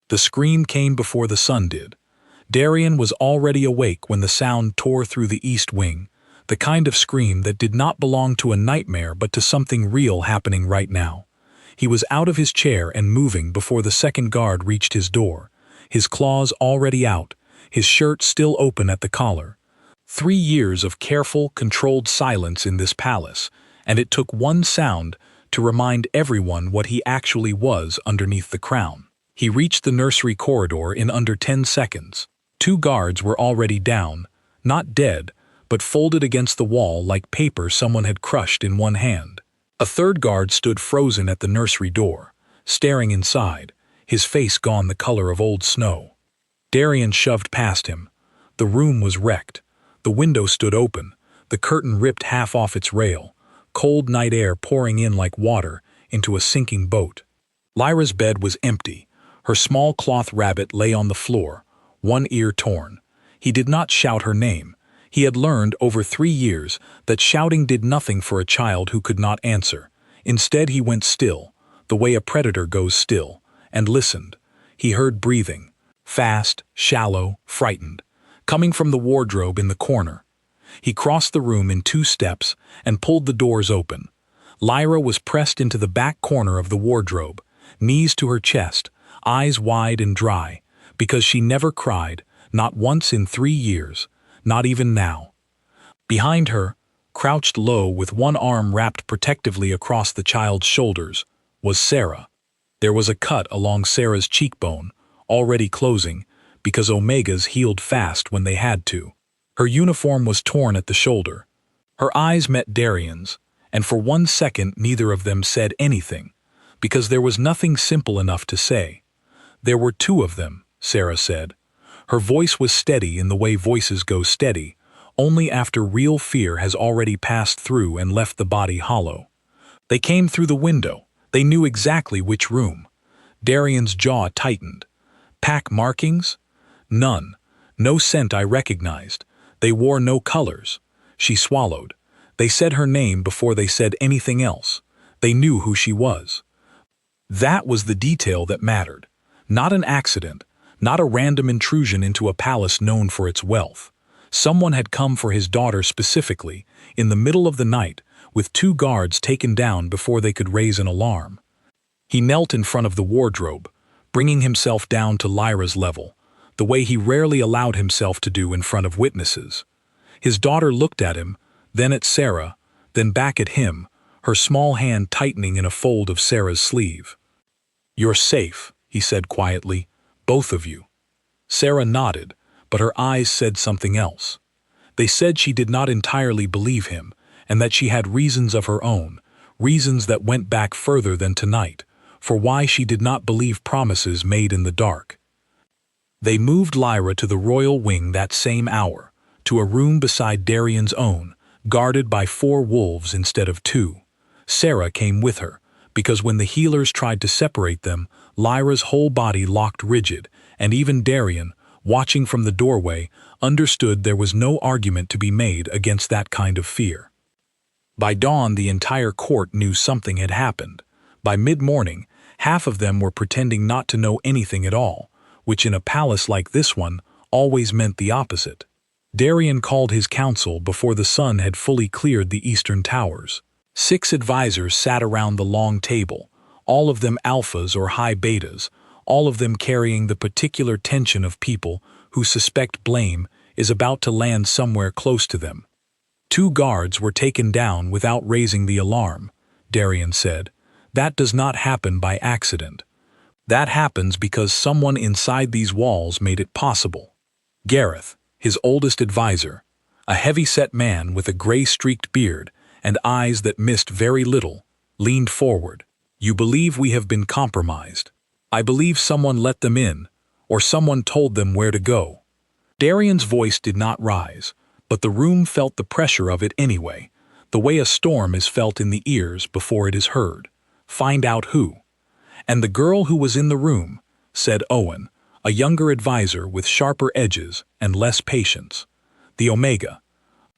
The scream came before the sun did. Darian was already awake when the sound tore through the east wing, the kind of scream that did not belong to a nightmare but to something real happening right now. He was out of his chair and moving before the second guard reached his door, his claws already out, his shirt still open at the collar. 3 years of careful, controlled silence in this palace, and it took one sound to remind everyone what he actually was underneath the crown. He reached the nursery corridor in under 10 seconds. 2 guards were already down, not dead, but folded against the wall like paper someone had crushed in one hand. A third guard stood frozen at the nursery door, staring inside, his face gone the color of old snow. Darian shoved past him. The room was wrecked. The window stood open, the curtain ripped half off its rail, cold night air pouring in like water into a sinking boat. Lyra's bed was empty. Her small cloth rabbit lay on the floor, one ear torn. He did not shout her name. He had learned over 3 years that shouting did nothing for a child who could not answer. Instead he went still, the way a predator goes still, and listened. He heard breathing, fast, shallow, frightened, coming from the wardrobe in the corner. He crossed the room in 2 steps and pulled the doors open. Lyra was pressed into the back corner of the wardrobe, knees to her chest, eyes wide and dry, because she never cried, not once in 3 years, not even now. Behind her, crouched low with one arm wrapped protectively across the child's shoulders, was Sarah. There was a cut along Sarah's cheekbone, already closing, because Omegas healed fast when they had to. Her uniform was torn at the shoulder. Her eyes met Darian's, and for 1 second neither of them said anything, because there was nothing simple enough to say. There were 2 of them, Sarah said. Her voice was steady in the way voices go steady, only after real fear has already passed through and left the body hollow. They came through the window. They knew exactly which room. Darian's jaw tightened. Pack markings? None. No scent I recognized. They wore no colors. She swallowed. They said her name before they said anything else. They knew who she was. That was the detail that mattered. Not an accident, not a random intrusion into a palace known for its wealth. Someone had come for his daughter specifically, in the middle of the night, with 2 guards taken down before they could raise an alarm. He knelt in front of the wardrobe, bringing himself down to Lyra's level, the way he rarely allowed himself to do in front of witnesses. His daughter looked at him, then at Sarah, then back at him, her small hand tightening in a fold of Sarah's sleeve. "You're safe," he said quietly, "both of you." Sarah nodded, but her eyes said something else. They said she did not entirely believe him, and that she had reasons of her own, reasons that went back further than tonight, for why she did not believe promises made in the dark. They moved Lyra to the royal wing that same hour, to a room beside Darian's own, guarded by 4 wolves instead of 2. Sarah came with her, because when the healers tried to separate them, Lyra's whole body locked rigid, and even Darian, watching from the doorway, understood there was no argument to be made against that kind of fear. By dawn, the entire court knew something had happened. By mid-morning, half of them were pretending not to know anything at all, which in a palace like this one always meant the opposite. Darian called his council before the sun had fully cleared the eastern towers. 6 advisors sat around the long table, all of them alphas or high betas, all of them carrying the particular tension of people who suspect blame is about to land somewhere close to them. 2 guards were taken down without raising the alarm, Darian said. That does not happen by accident. That happens because someone inside these walls made it possible. Gareth, his oldest advisor, a heavy-set man with a gray-streaked beard and eyes that missed very little, leaned forward. "You believe we have been compromised. I believe someone let them in, or someone told them where to go." Darian's voice did not rise, but the room felt the pressure of it anyway, the way a storm is felt in the ears before it is heard. "Find out who." "And the girl who was in the room," said Owen, a younger advisor with sharper edges and less patience. "The Omega.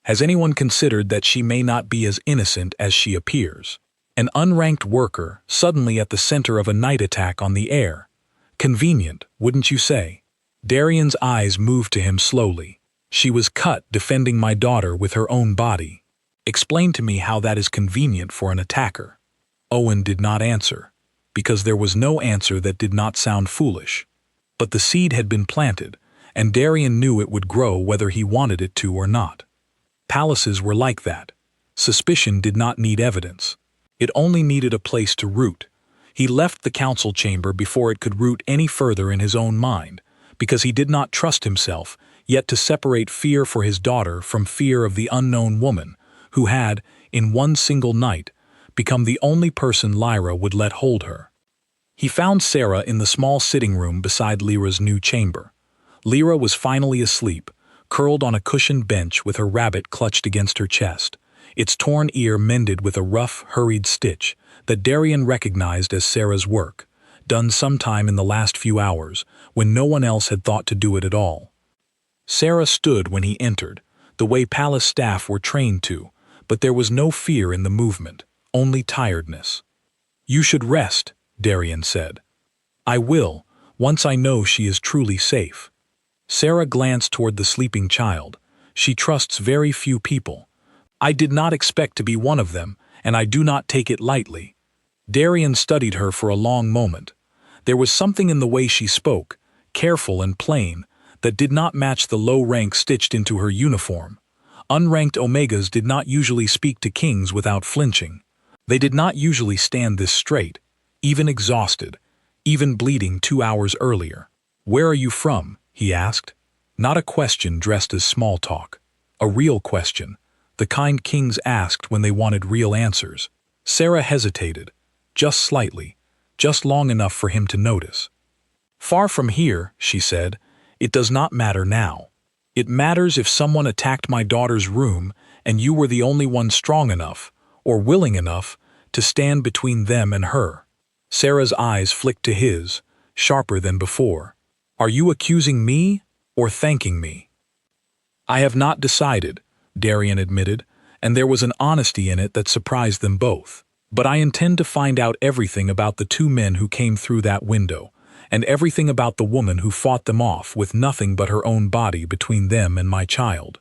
Has anyone considered that she may not be as innocent as she appears? An unranked worker suddenly at the center of a night attack on the air. Convenient, wouldn't you say? Darian's eyes moved to him slowly. She was cut defending my daughter with her own body. Explain to me how that is convenient for an attacker. Owen did not answer, because there was no answer that did not sound foolish. But the seed had been planted, and Darian knew it would grow whether he wanted it to or not. Palaces were like that. Suspicion did not need evidence. It only needed a place to root. He left the council chamber before it could root any further in his own mind, because he did not trust himself yet to separate fear for his daughter from fear of the unknown woman, who had, in one single night, become the only person Lyra would let hold her. He found Sarah in the small sitting room beside Lyra's new chamber. Lyra was finally asleep, curled on a cushioned bench with her rabbit clutched against her chest, its torn ear mended with a rough, hurried stitch that Darian recognized as Sarah's work, done sometime in the last few hours, when no one else had thought to do it at all. Sarah stood when he entered, the way palace staff were trained to, but there was no fear in the movement, only tiredness. "You should rest," Darian said. "I will, once I know she is truly safe." Sarah glanced toward the sleeping child. "She trusts very few people. I did not expect to be one of them, and I do not take it lightly." Darian studied her for a long moment. There was something in the way she spoke, careful and plain, that did not match the low rank stitched into her uniform. Unranked Omegas did not usually speak to kings without flinching. They did not usually stand this straight, even exhausted, even bleeding 2 hours earlier. "Where are you from?" he asked. Not a question dressed as small talk. A real question, the kind kings asked when they wanted real answers. Sarah hesitated, just slightly, just long enough for him to notice. "Far from here," she said. "It does not matter now. It matters if someone attacked my daughter's room and you were the only one strong enough, or willing enough, to stand between them and her." Sarah's eyes flicked to his, sharper than before. "Are you accusing me or thanking me?" "I have not decided," Darian admitted, and there was an honesty in it that surprised them both. "But I intend to find out everything about the 2 men who came through that window, and everything about the woman who fought them off with nothing but her own body between them and my child."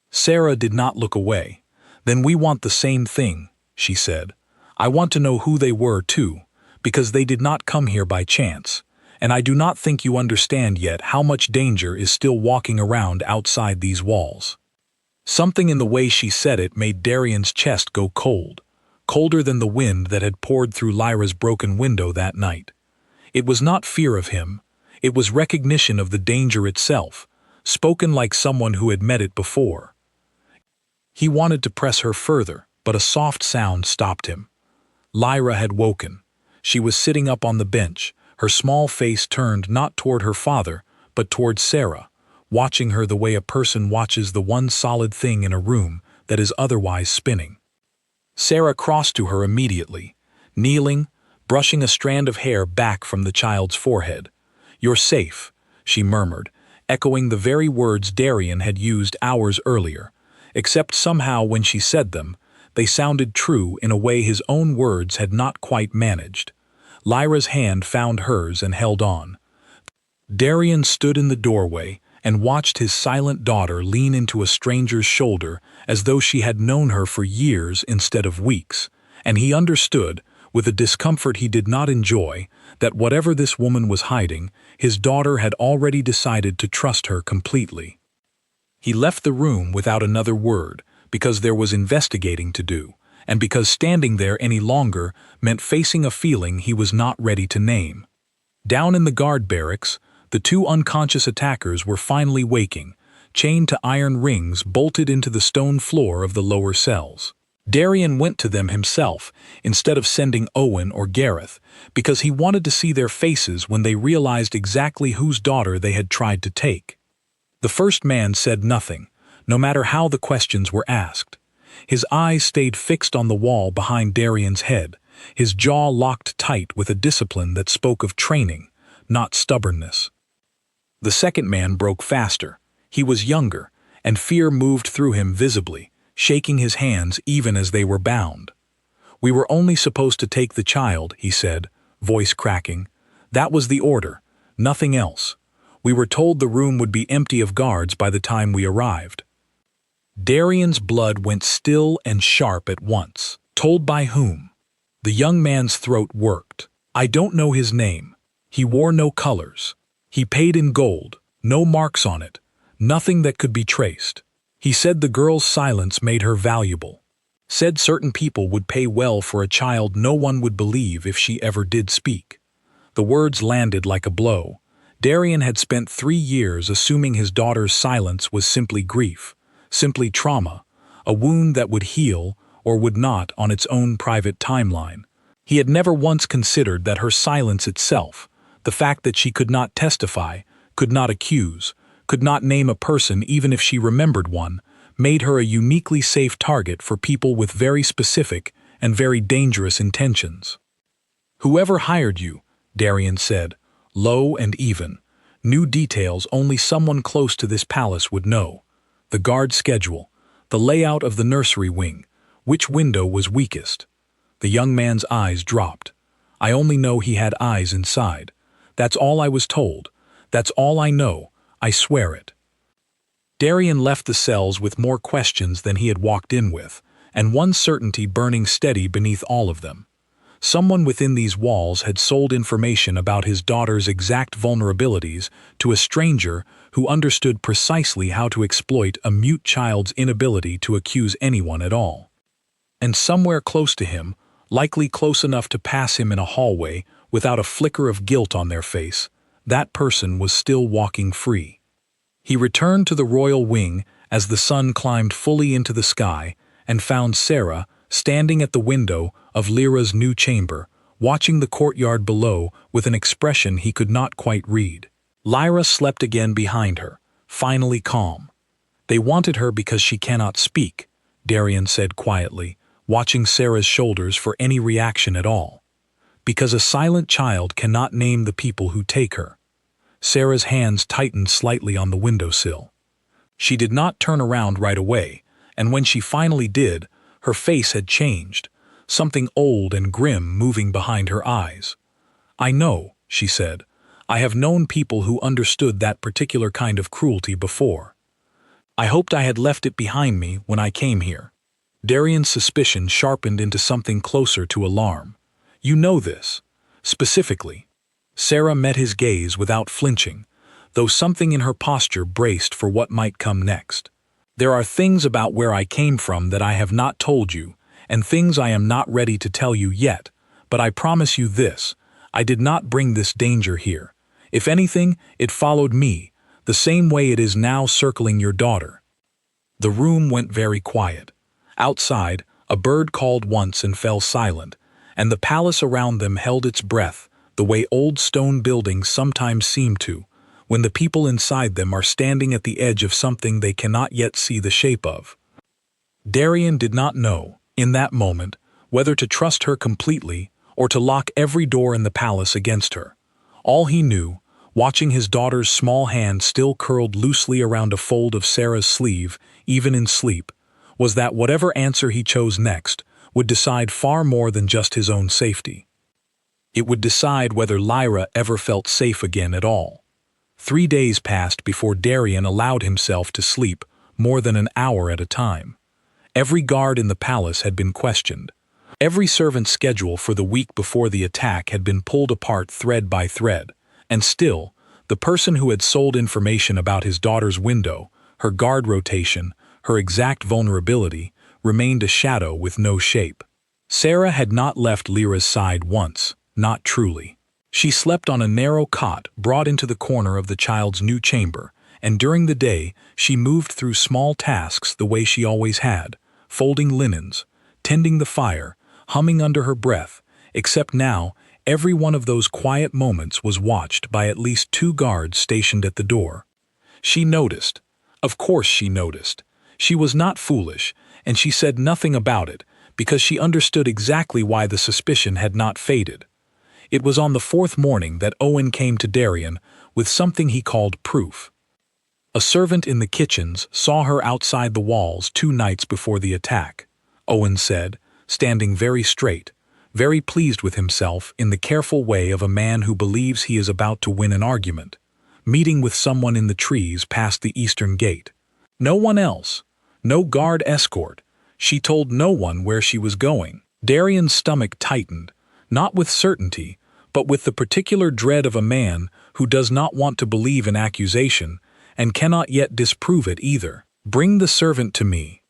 Sarah did not look away. "Then we want the same thing," she said. "I want to know who they were, too, because they did not come here by chance, and I do not think you understand yet how much danger is still walking around outside these walls." Something in the way she said it made Darian's chest go cold, colder than the wind that had poured through Lyra's broken window that night. It was not fear of him, it was recognition of the danger itself, spoken like someone who had met it before. He wanted to press her further, but a soft sound stopped him. Lyra had woken. She was sitting up on the bench, her small face turned not toward her father, but toward Sarah, watching her the way a person watches the one solid thing in a room that is otherwise spinning. Sarah crossed to her immediately, kneeling, brushing a strand of hair back from the child's forehead. "You're safe," she murmured, echoing the very words Darian had used hours earlier, except somehow when she said them, they sounded true in a way his own words had not quite managed. Lyra's hand found hers and held on. Darian stood in the doorway and watched his silent daughter lean into a stranger's shoulder as though she had known her for years instead of weeks, and he understood, with a discomfort he did not enjoy, that whatever this woman was hiding, his daughter had already decided to trust her completely. He left the room without another word, because there was investigating to do, and because standing there any longer meant facing a feeling he was not ready to name. Down in the guard barracks, the 2 unconscious attackers were finally waking, chained to iron rings bolted into the stone floor of the lower cells. Darian went to them himself, instead of sending Owen or Gareth, because he wanted to see their faces when they realized exactly whose daughter they had tried to take. The first man said nothing, no matter how the questions were asked. His eyes stayed fixed on the wall behind Darian's head, his jaw locked tight with a discipline that spoke of training, not stubbornness. The second man broke faster. He was younger, and fear moved through him visibly, shaking his hands even as they were bound. "We were only supposed to take the child," he said, voice cracking. That was the order, nothing else. We were told the room would be empty of guards by the time we arrived. Darian's blood went still and sharp at once. Told by whom? The young man's throat worked. I don't know his name. He wore no colors. He paid in gold, no marks on it, nothing that could be traced. He said the girl's silence made her valuable. Said certain people would pay well for a child no one would believe if she ever did speak. The words landed like a blow. Darian had spent 3 years assuming his daughter's silence was simply grief, simply trauma, a wound that would heal or would not on its own private timeline. He had never once considered that her silence itself, the fact that she could not testify, could not accuse, could not name a person even if she remembered one, made her a uniquely safe target for people with very specific and very dangerous intentions. Whoever hired you, Darian said, low and even. New details only someone close to this palace would know. The guard schedule, the layout of the nursery wing, which window was weakest. The young man's eyes dropped. I only know he had eyes inside. That's all I was told. That's all I know. I swear it. Darian left the cells with more questions than he had walked in with, and one certainty burning steady beneath all of them. Someone within these walls had sold information about his daughter's exact vulnerabilities to a stranger who understood precisely how to exploit a mute child's inability to accuse anyone at all. And somewhere close to him, likely close enough to pass him in a hallway without a flicker of guilt on their face, that person was still walking free. He returned to the royal wing as the sun climbed fully into the sky and found Sarah standing at the window of Lyra's new chamber, watching the courtyard below with an expression he could not quite read. Lyra slept again behind her, finally calm. They wanted her because she cannot speak, Darian said quietly, watching Sarah's shoulders for any reaction at all. Because a silent child cannot name the people who take her. Sarah's hands tightened slightly on the windowsill. She did not turn around right away, and when she finally did, her face had changed, something old and grim moving behind her eyes. I know, she said. I have known people who understood that particular kind of cruelty before. I hoped I had left it behind me when I came here. Darian's suspicion sharpened into something closer to alarm. You know this. Specifically. Sarah met his gaze without flinching, though something in her posture braced for what might come next. There are things about where I came from that I have not told you, and things I am not ready to tell you yet, but I promise you this, I did not bring this danger here. If anything, it followed me, the same way it is now circling your daughter. The room went very quiet. Outside, a bird called once and fell silent, and the palace around them held its breath, the way old stone buildings sometimes seem to, when the people inside them are standing at the edge of something they cannot yet see the shape of. Darian did not know, in that moment, whether to trust her completely or to lock every door in the palace against her. All he knew, watching his daughter's small hand still curled loosely around a fold of Sarah's sleeve, even in sleep, was that whatever answer he chose next would decide far more than just his own safety. It would decide whether Lyra ever felt safe again at all. 3 days passed before Darian allowed himself to sleep more than an hour at a time. Every guard in the palace had been questioned. Every servant's schedule for the week before the attack had been pulled apart thread by thread, and still, the person who had sold information about his daughter's window, her guard rotation, her exact vulnerability, remained a shadow with no shape. Sarah had not left Lyra's side once, not truly. She slept on a narrow cot brought into the corner of the child's new chamber, and during the day she moved through small tasks the way she always had, folding linens, tending the fire, humming under her breath, except now every one of those quiet moments was watched by at least 2 guards stationed at the door. She noticed. Of course she noticed. She was not foolish, and she said nothing about it, because she understood exactly why the suspicion had not faded. It was on the 4th morning that Owen came to Darian with something he called proof. A servant in the kitchens saw her outside the walls 2 nights before the attack, Owen said, standing very straight, very pleased with himself in the careful way of a man who believes he is about to win an argument, meeting with someone in the trees past the eastern gate. No one else. No guard escort. She told no one where she was going. Darian's stomach tightened, not with certainty, but with the particular dread of a man who does not want to believe an accusation and cannot yet disprove it either. "Bring the servant to me."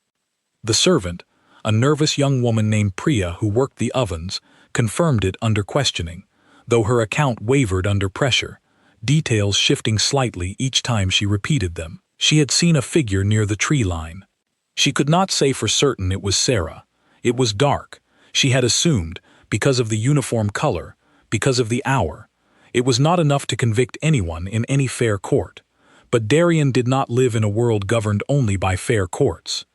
The servant, a nervous young woman named Priya who worked the ovens, confirmed it under questioning, though her account wavered under pressure, details shifting slightly each time she repeated them. She had seen a figure near the tree line. She could not say for certain it was Sarah. It was dark. She had assumed, because of the uniform color, because of the hour. It was not enough to convict anyone in any fair court. But Darian did not live in a world governed only by fair courts.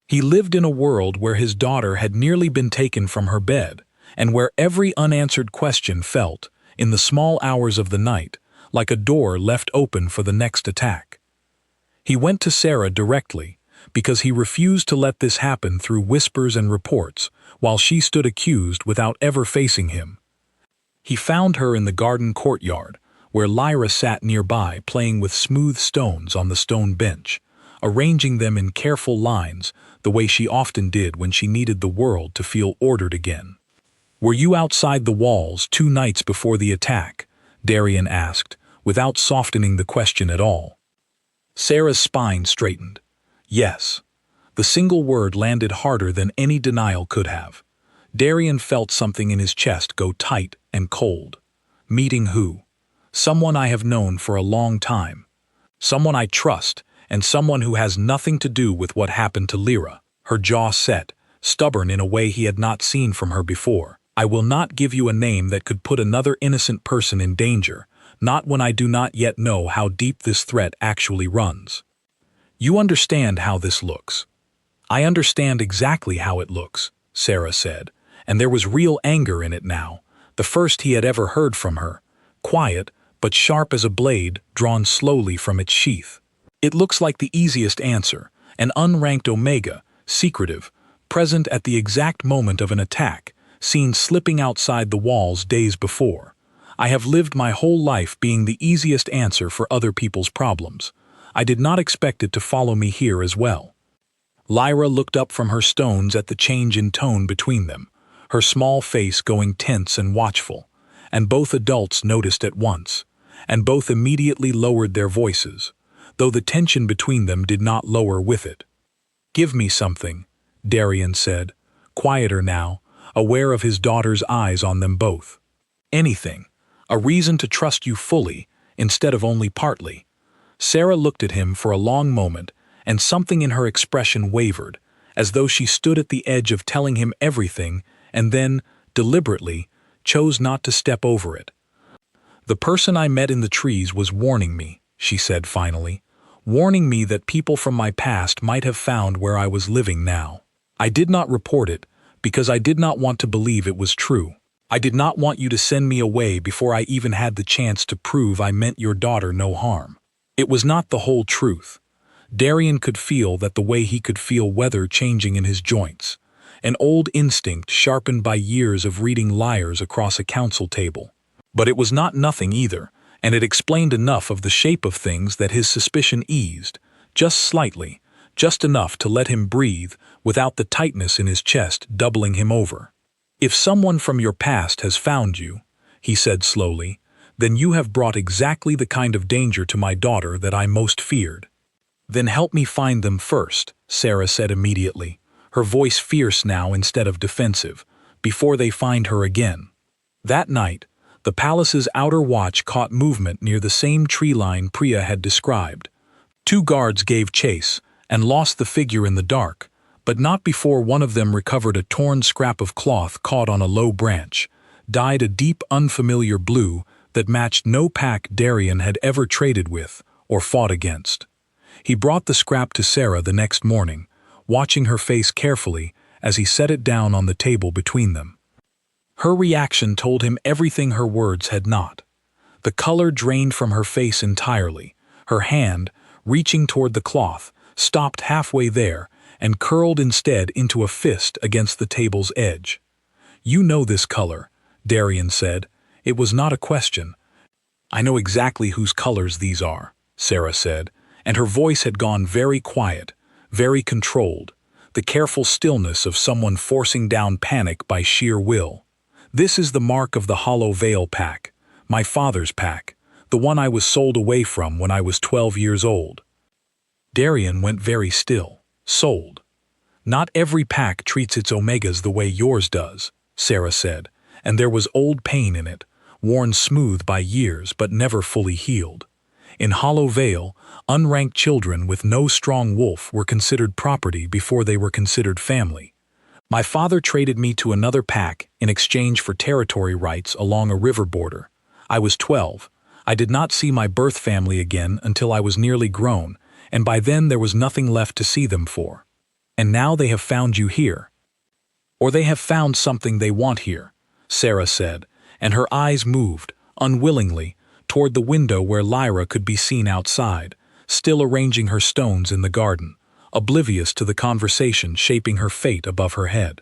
He lived in a world where his daughter had nearly been taken from her bed, and where every unanswered question felt, in the small hours of the night, like a door left open for the next attack. He went to Sarah directly, because he refused to let this happen through whispers and reports, while she stood accused without ever facing him. He found her in the garden courtyard, where Lyra sat nearby playing with smooth stones on the stone bench, arranging them in careful lines the way she often did when she needed the world to feel ordered again. "Were you outside the walls 2 nights before the attack?" Darian asked, without softening the question at all. Sarah's spine straightened. Yes. The single word landed harder than any denial could have. Darian felt something in his chest go tight and cold. Meeting who? Someone I have known for a long time. Someone I trust, and someone who has nothing to do with what happened to Lyra. Her jaw set, stubborn in a way he had not seen from her before. "I will not give you a name that could put another innocent person in danger, not when I do not yet know how deep this threat actually runs. You understand how this looks." "I understand exactly how it looks," Sarah said, and there was real anger in it now, the first he had ever heard from her, quiet but sharp as a blade drawn slowly from its sheath. "It looks like the easiest answer, an unranked omega, secretive, present at the exact moment of an attack, seen slipping outside the walls days before. I have lived my whole life being the easiest answer for other people's problems. I did not expect it to follow me here as well." Lyra looked up from her stones at the change in tone between them, her small face going tense and watchful, and both adults noticed at once, and both immediately lowered their voices, though the tension between them did not lower with it. "Give me something," Darian said, quieter now, aware of his daughter's eyes on them both. "Anything. A reason to trust you fully, instead of only partly." Sarah looked at him for a long moment, and something in her expression wavered, as though she stood at the edge of telling him everything and then, deliberately, chose not to step over it. "The person I met in the trees was warning me," she said finally, "warning me that people from my past might have found where I was living now. I did not report it, because I did not want to believe it was true. I did not want you to send me away before I even had the chance to prove I meant your daughter no harm. It was not the whole truth." Darian could feel that the way he could feel weather changing in his joints, an old instinct sharpened by years of reading liars across a council table. But it was not nothing either, and it explained enough of the shape of things that his suspicion eased, just slightly, just enough to let him breathe without the tightness in his chest doubling him over. "If someone from your past has found you," he said slowly, "then you have brought exactly the kind of danger to my daughter that I most feared." "Then help me find them first," Sarah said immediately, her voice fierce now instead of defensive, "before they find her again." That night, the palace's outer watch caught movement near the same tree line Priya had described. 2 guards gave chase and lost the figure in the dark, but not before one of them recovered a torn scrap of cloth caught on a low branch, dyed a deep unfamiliar blue that matched no pack Darian had ever traded with or fought against. He brought the scrap to Sarah the next morning, watching her face carefully as he set it down on the table between them. Her reaction told him everything her words had not. The color drained from her face entirely, her hand, reaching toward the cloth, stopped halfway there and curled instead into a fist against the table's edge. "You know this color," Darian said. It was not a question. "I know exactly whose colors these are," Sarah said, and her voice had gone very quiet, very controlled, the careful stillness of someone forcing down panic by sheer will. "This is the mark of the Hollow Veil pack, my father's pack, the one I was sold away from when I was 12 years old." Darian went very still. "Sold. Not every pack treats its omegas the way yours does," Sarah said, and there was old pain in it, worn smooth by years but never fully healed. In Hollow Veil, unranked children with no strong wolf were considered property before they were considered family. "My father traded me to another pack in exchange for territory rights along a river border. I was 12. I did not see my birth family again until I was nearly grown, and by then there was nothing left to see them for. And now they have found you here. Or they have found something they want here," Sarah said, and her eyes moved, unwillingly, toward the window where Lyra could be seen outside, still arranging her stones in the garden, oblivious to the conversation shaping her fate above her head.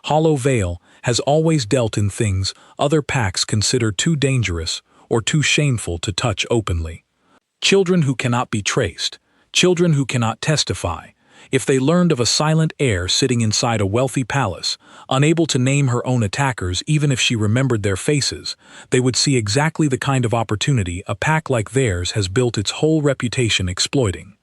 Hollow Veil has always dealt in things other packs consider too dangerous or too shameful to touch openly. Children who cannot be traced, children who cannot testify. If they learned of a silent heir sitting inside a wealthy palace, unable to name her own attackers even if she remembered their faces, they would see exactly the kind of opportunity a pack like theirs has built its whole reputation exploiting.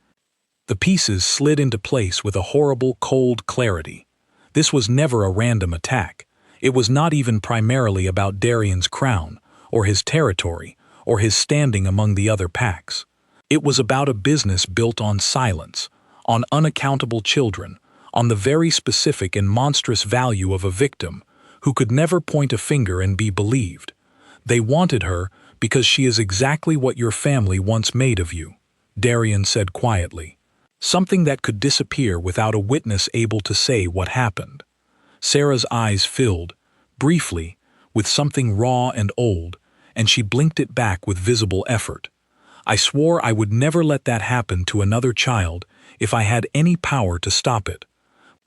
The pieces slid into place with a horrible, cold clarity. This was never a random attack. It was not even primarily about Darian's crown, or his territory, or his standing among the other packs. It was about a business built on silence, on unaccountable children, on the very specific and monstrous value of a victim who could never point a finger and be believed. "They wanted her because she is exactly what your family once made of you," Darian said quietly. "Something that could disappear without a witness able to say what happened." Sarah's eyes filled, briefly, with something raw and old, and she blinked it back with visible effort. "I swore I would never let that happen to another child if I had any power to stop it.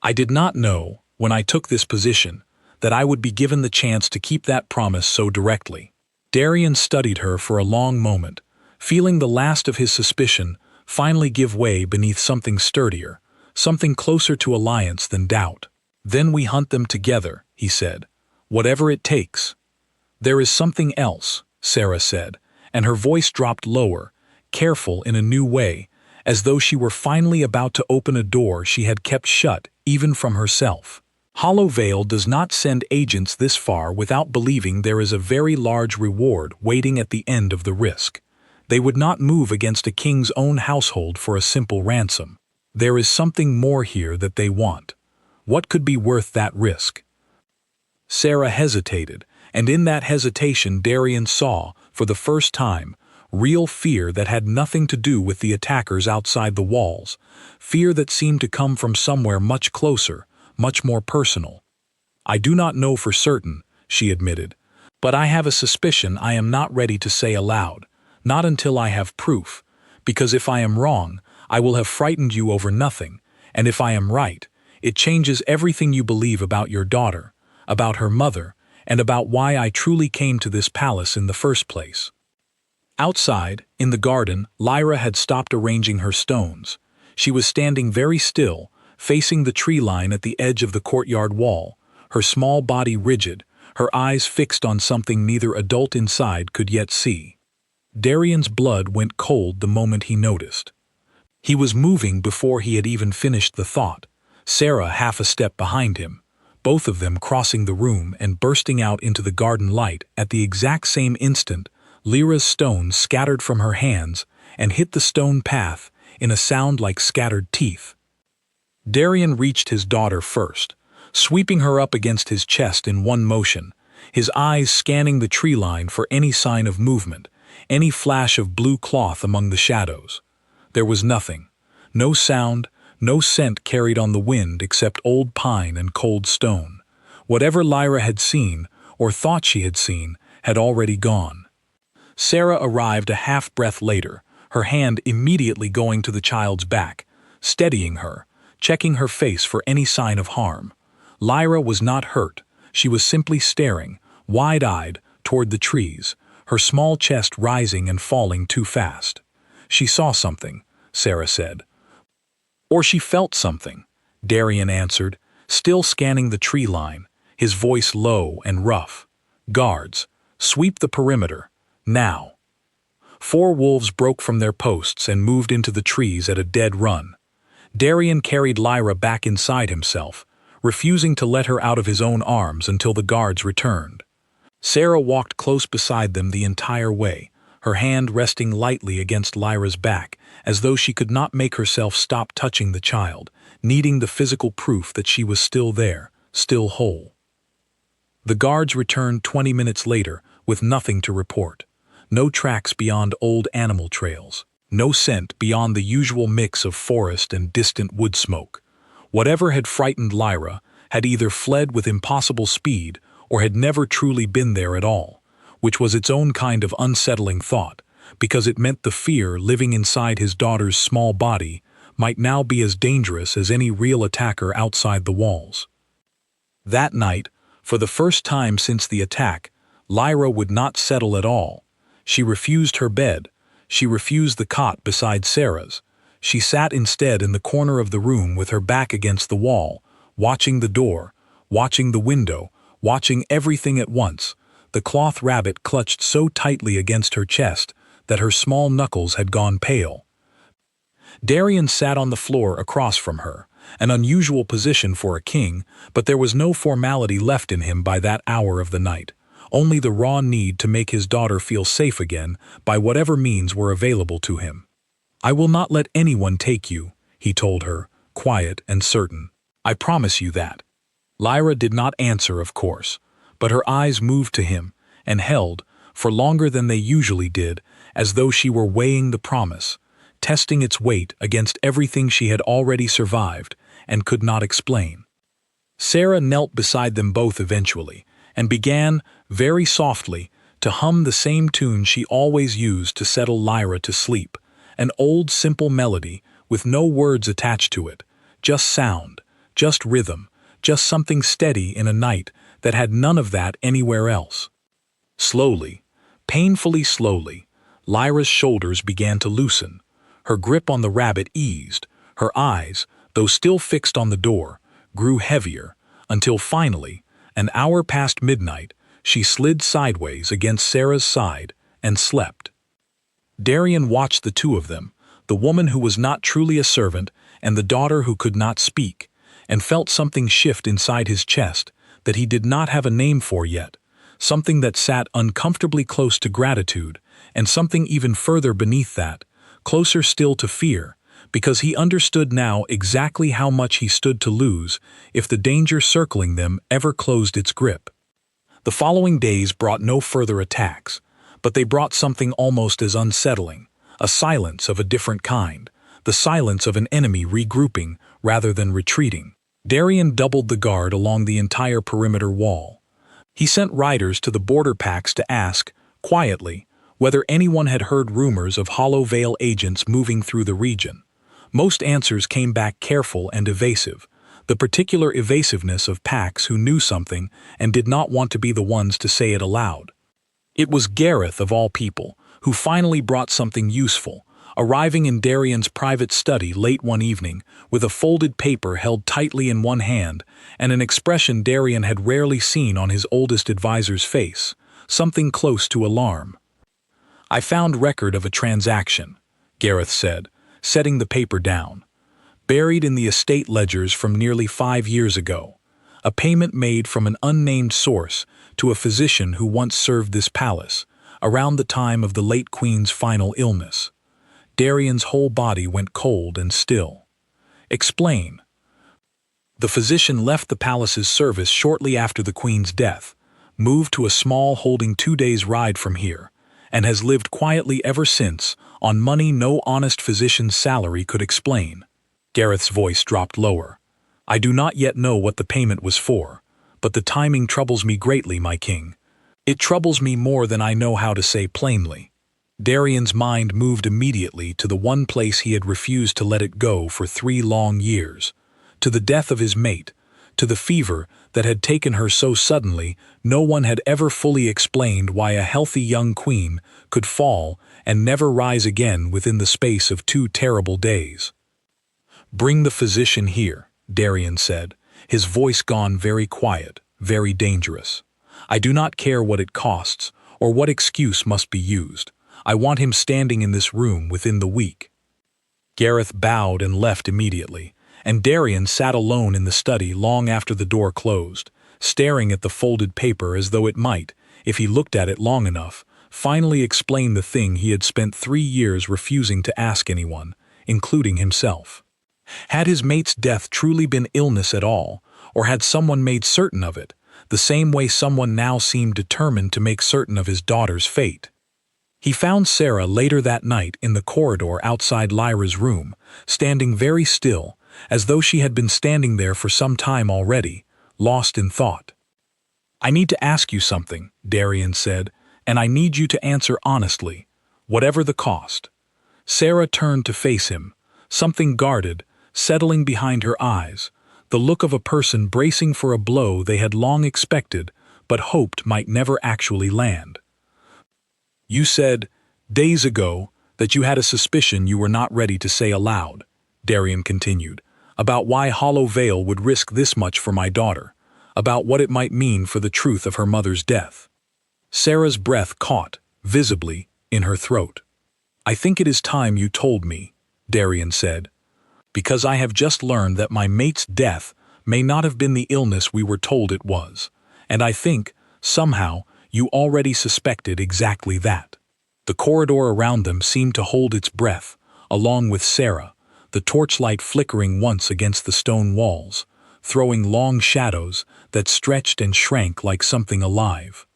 I did not know, when I took this position, that I would be given the chance to keep that promise so directly." Darian studied her for a long moment, feeling the last of his suspicion finally give way beneath something sturdier, something closer to alliance than doubt. "Then we hunt them together," he said. "Whatever it takes." "There is something else," Sarah said, and her voice dropped lower, careful in a new way, as though she were finally about to open a door she had kept shut even from herself. "Hollow Veil does not send agents this far without believing there is a very large reward waiting at the end of the risk. They would not move against a king's own household for a simple ransom. There is something more here that they want. What could be worth that risk?" Sarah hesitated, and in that hesitation Darian saw, for the first time, real fear that had nothing to do with the attackers outside the walls, fear that seemed to come from somewhere much closer, much more personal. "I do not know for certain," she admitted, "but I have a suspicion I am not ready to say aloud, not until I have proof, because if I am wrong, I will have frightened you over nothing, and if I am right, it changes everything you believe about your daughter, about her mother, and about why I truly came to this palace in the first place." Outside, in the garden, Lyra had stopped arranging her stones. She was standing very still, facing the tree line at the edge of the courtyard wall, her small body rigid, her eyes fixed on something neither adult inside could yet see. Darian's blood went cold the moment he noticed. He was moving before he had even finished the thought, Sarah half a step behind him, both of them crossing the room and bursting out into the garden light at the exact same instant. Lyra's stones scattered from her hands and hit the stone path in a sound like scattered teeth. Darian reached his daughter first, sweeping her up against his chest in one motion, his eyes scanning the tree line for any sign of movement, any flash of blue cloth among the shadows. There was nothing, no sound, no scent carried on the wind except old pine and cold stone. Whatever Lyra had seen, or thought she had seen, had already gone. Sarah arrived a half-breath later, her hand immediately going to the child's back, steadying her, checking her face for any sign of harm. Lyra was not hurt, She was simply staring, wide-eyed, toward the trees, her small chest rising and falling too fast. She saw something, Sarah said. Or she felt something, Darian answered, still scanning the tree line, his voice low and rough. Guards, sweep the perimeter, now. 4 wolves broke from their posts and moved into the trees at a dead run. Darian carried Lyra back inside himself, refusing to let her out of his own arms until the guards returned. Sarah walked close beside them the entire way, her hand resting lightly against Lyra's back, as though she could not make herself stop touching the child, needing the physical proof that she was still there, still whole. The guards returned 20 minutes later with nothing to report. No tracks beyond old animal trails. No scent beyond the usual mix of forest and distant wood smoke. Whatever had frightened Lyra had either fled with impossible speed or had never truly been there at all, which was its own kind of unsettling thought, because it meant the fear living inside his daughter's small body might now be as dangerous as any real attacker outside the walls. That night, for the first time since the attack, Lyra would not settle at all. She refused her bed. She refused the cot beside Sarah's. She sat instead in the corner of the room with her back against the wall, watching the door, watching the window, watching everything at once. The cloth rabbit clutched so tightly against her chest that her small knuckles had gone pale. Darian sat on the floor across from her, an unusual position for a king, but there was no formality left in him by that hour of the night. Only the raw need to make his daughter feel safe again by whatever means were available to him. "I will not let anyone take you," he told her, quiet and certain. "I promise you that." Lyra did not answer, of course, but her eyes moved to him and held, for longer than they usually did, as though she were weighing the promise, testing its weight against everything she had already survived and could not explain. Sarah knelt beside them both eventually, and began, very softly, to hum the same tune she always used to settle Lyra to sleep, an old simple melody with no words attached to it, just sound, just rhythm, just something steady in a night that had none of that anywhere else. Slowly, painfully slowly, Lyra's shoulders began to loosen, her grip on the rabbit eased, her eyes, though still fixed on the door, grew heavier, until finally, an hour past midnight, she slid sideways against Sarah's side and slept. Darian watched the two of them, the woman who was not truly a servant and the daughter who could not speak, and felt something shift inside his chest that he did not have a name for yet, something that sat uncomfortably close to gratitude, and something even further beneath that, closer still to fear, because he understood now exactly how much he stood to lose if the danger circling them ever closed its grip. The following days brought no further attacks, but they brought something almost as unsettling, a silence of a different kind, the silence of an enemy regrouping rather than retreating. Darian doubled the guard along the entire perimeter wall. He sent riders to the border packs to ask, quietly, whether anyone had heard rumors of Hollow Veil agents moving through the region. Most answers came back careful and evasive, the particular evasiveness of packs who knew something and did not want to be the ones to say it aloud. It was Gareth, of all people, who finally brought something useful, arriving in Darian's private study late one evening with a folded paper held tightly in one hand and an expression Darian had rarely seen on his oldest advisor's face, something close to alarm. "I found record of a transaction," Gareth said, setting the paper down. "Buried in the estate ledgers from nearly 5 years ago. A payment made from an unnamed source to a physician who once served this palace, around the time of the late Queen's final illness." Darian's whole body went cold and still. "Explain." "The physician left the palace's service shortly after the Queen's death, moved to a small holding 2 days' ride from here, and has lived quietly ever since on money no honest physician's salary could explain." Gareth's voice dropped lower. "I do not yet know what the payment was for, but the timing troubles me greatly, my king. It troubles me more than I know how to say plainly." Darian's mind moved immediately to the one place he had refused to let it go for 3 long years, to the death of his mate, to the fever that had taken her so suddenly. No one had ever fully explained why a healthy young queen could fall and never rise again within the space of 2 terrible days. "Bring the physician here," Darian said, his voice gone very quiet, very dangerous. "I do not care what it costs, or what excuse must be used. I want him standing in this room within the week." Gareth bowed and left immediately, and Darian sat alone in the study long after the door closed, staring at the folded paper as though it might, if he looked at it long enough, finally explain the thing he had spent 3 years refusing to ask anyone, including himself. Had his mate's death truly been illness at all, or had someone made certain of it, the same way someone now seemed determined to make certain of his daughter's fate? He found Sarah later that night in the corridor outside Lyra's room, standing very still, as though she had been standing there for some time already, lost in thought. "I need to ask you something," Darian said, "and I need you to answer honestly, whatever the cost." Sarah turned to face him, something guarded, settling behind her eyes, the look of a person bracing for a blow they had long expected but hoped might never actually land. "You said, days ago, that you had a suspicion you were not ready to say aloud," Darian continued, "about why Hollow Vale would risk this much for my daughter, about what it might mean for the truth of her mother's death." Sarah's breath caught, visibly, in her throat. "I think it is time you told me," Darian said, "because I have just learned that my mate's death may not have been the illness we were told it was, and I think, somehow, you already suspected exactly that." The corridor around them seemed to hold its breath, along with Sarah, the torchlight flickering once against the stone walls, throwing long shadows that stretched and shrank like something alive.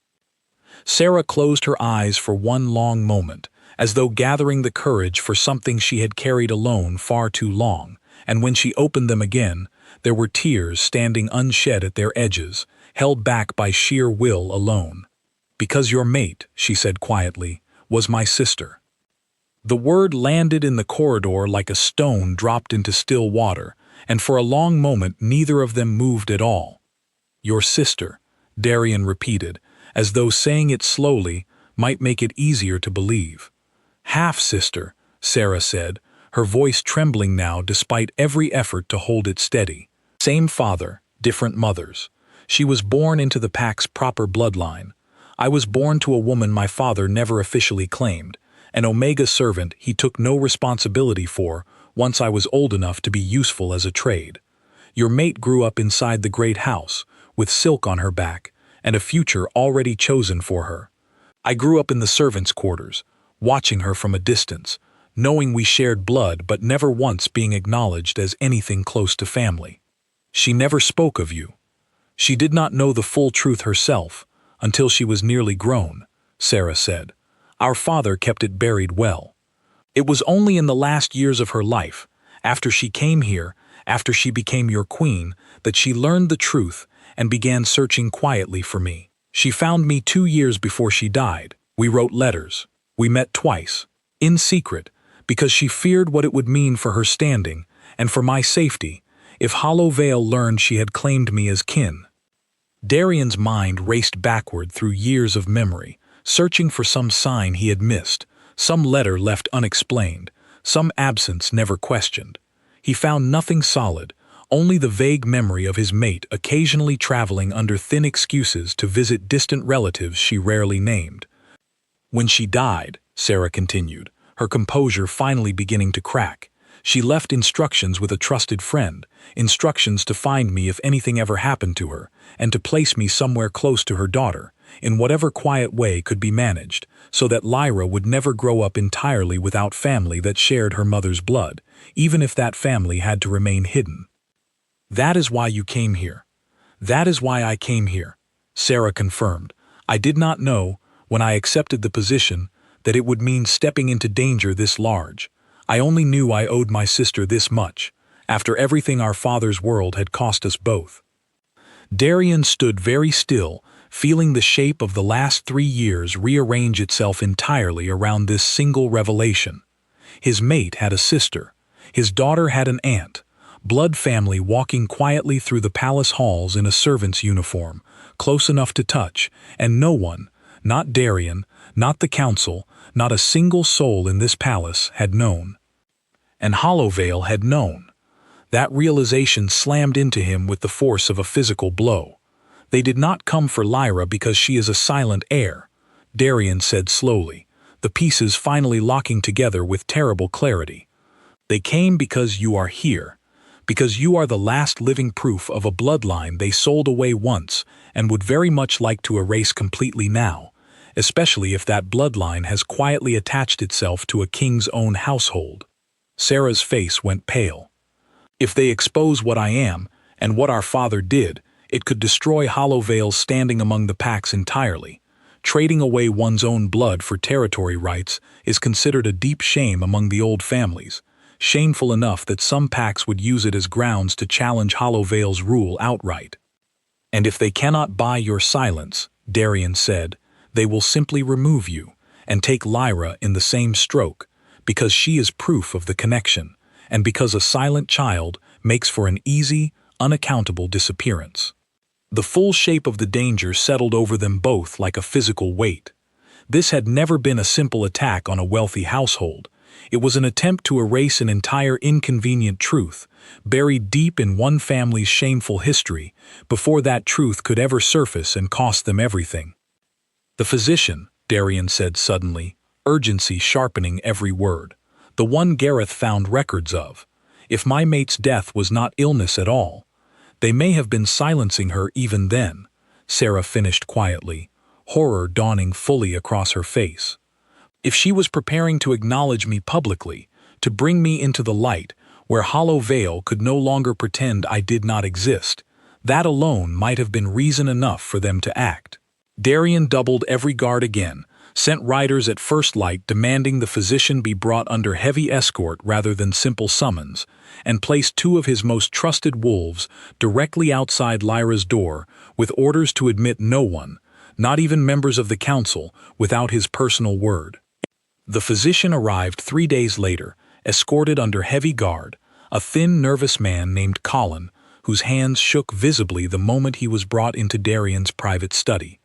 Sarah closed her eyes for one long moment, as though gathering the courage for something she had carried alone far too long, and when she opened them again, there were tears standing unshed at their edges, held back by sheer will alone. "Because your mate," she said quietly, "was my sister." The word landed in the corridor like a stone dropped into still water, and for a long moment neither of them moved at all. "Your sister," Darian repeated, as though saying it slowly might make it easier to believe. "Half-sister," Sarah said, her voice trembling now despite every effort to hold it steady. "Same father, different mothers. She was born into the pack's proper bloodline. I was born to a woman my father never officially claimed, an Omega servant he took no responsibility for once I was old enough to be useful as a trade. Your mate grew up inside the great house, with silk on her back, and a future already chosen for her. I grew up in the servants' quarters, watching her from a distance, knowing we shared blood but never once being acknowledged as anything close to family. She never spoke of you. She did not know the full truth herself, until she was nearly grown," Sarah said. "Our father kept it buried well. It was only in the last years of her life, after she came here, after she became your queen, that she learned the truth and began searching quietly for me. She found me 2 years before she died. We wrote letters. We met twice, in secret, because she feared what it would mean for her standing, and for my safety, if Hollow Vale learned she had claimed me as kin." Darian's mind raced backward through years of memory, searching for some sign he had missed, some letter left unexplained, some absence never questioned. He found nothing solid, only the vague memory of his mate occasionally traveling under thin excuses to visit distant relatives she rarely named. "When she died," Sarah continued, her composure finally beginning to crack, "she left instructions with a trusted friend, instructions to find me if anything ever happened to her, and to place me somewhere close to her daughter, in whatever quiet way could be managed, so that Lyra would never grow up entirely without family that shared her mother's blood, even if that family had to remain hidden." "That is why you came here. That is why I came here," Sarah confirmed. "I did not know, when I accepted the position, that it would mean stepping into danger this large. I only knew I owed my sister this much, after everything our father's world had cost us both." Darian stood very still, feeling the shape of the last 3 years rearrange itself entirely around this single revelation. His mate had a sister. His daughter had an aunt. blood family walking quietly through the palace halls in a servant's uniform, close enough to touch, and no one, not Darian, not the council, not a single soul in this palace had known. And Hollowvale had known. That realization slammed into him with the force of a physical blow. They did not come for Lyra because she is a silent heir, Darian said slowly, the pieces finally locking together with terrible clarity. They came because you are here, because you are the last living proof of a bloodline they sold away once and would very much like to erase completely now, especially if that bloodline has quietly attached itself to a king's own household. Sarah's face went pale. If they expose what I am, and what our father did, it could destroy Hollowvale's standing among the packs entirely. Trading away one's own blood for territory rights is considered a deep shame among the old families, shameful enough that some packs would use it as grounds to challenge Hollowvale's rule outright. And if they cannot buy your silence, Darian said, they will simply remove you and take Lyra in the same stroke, because she is proof of the connection, and because a silent child makes for an easy, unaccountable disappearance. The full shape of the danger settled over them both like a physical weight. This had never been a simple attack on a wealthy household. It was an attempt to erase an entire inconvenient truth, buried deep in one family's shameful history, before that truth could ever surface and cost them everything. The physician, Darian said suddenly, urgency sharpening every word. The one Gareth found records of. If my mate's death was not illness at all, they may have been silencing her even then, Sarah finished quietly, horror dawning fully across her face. If she was preparing to acknowledge me publicly, to bring me into the light, where Hollowvale could no longer pretend I did not exist, that alone might have been reason enough for them to act. Darian doubled every guard again, sent riders at first light demanding the physician be brought under heavy escort rather than simple summons, and placed 2 of his most trusted wolves directly outside Lyra's door with orders to admit no one, not even members of the council, without his personal word. The physician arrived 3 days later, escorted under heavy guard, a thin, nervous man named Colin, whose hands shook visibly the moment he was brought into Darian's private study.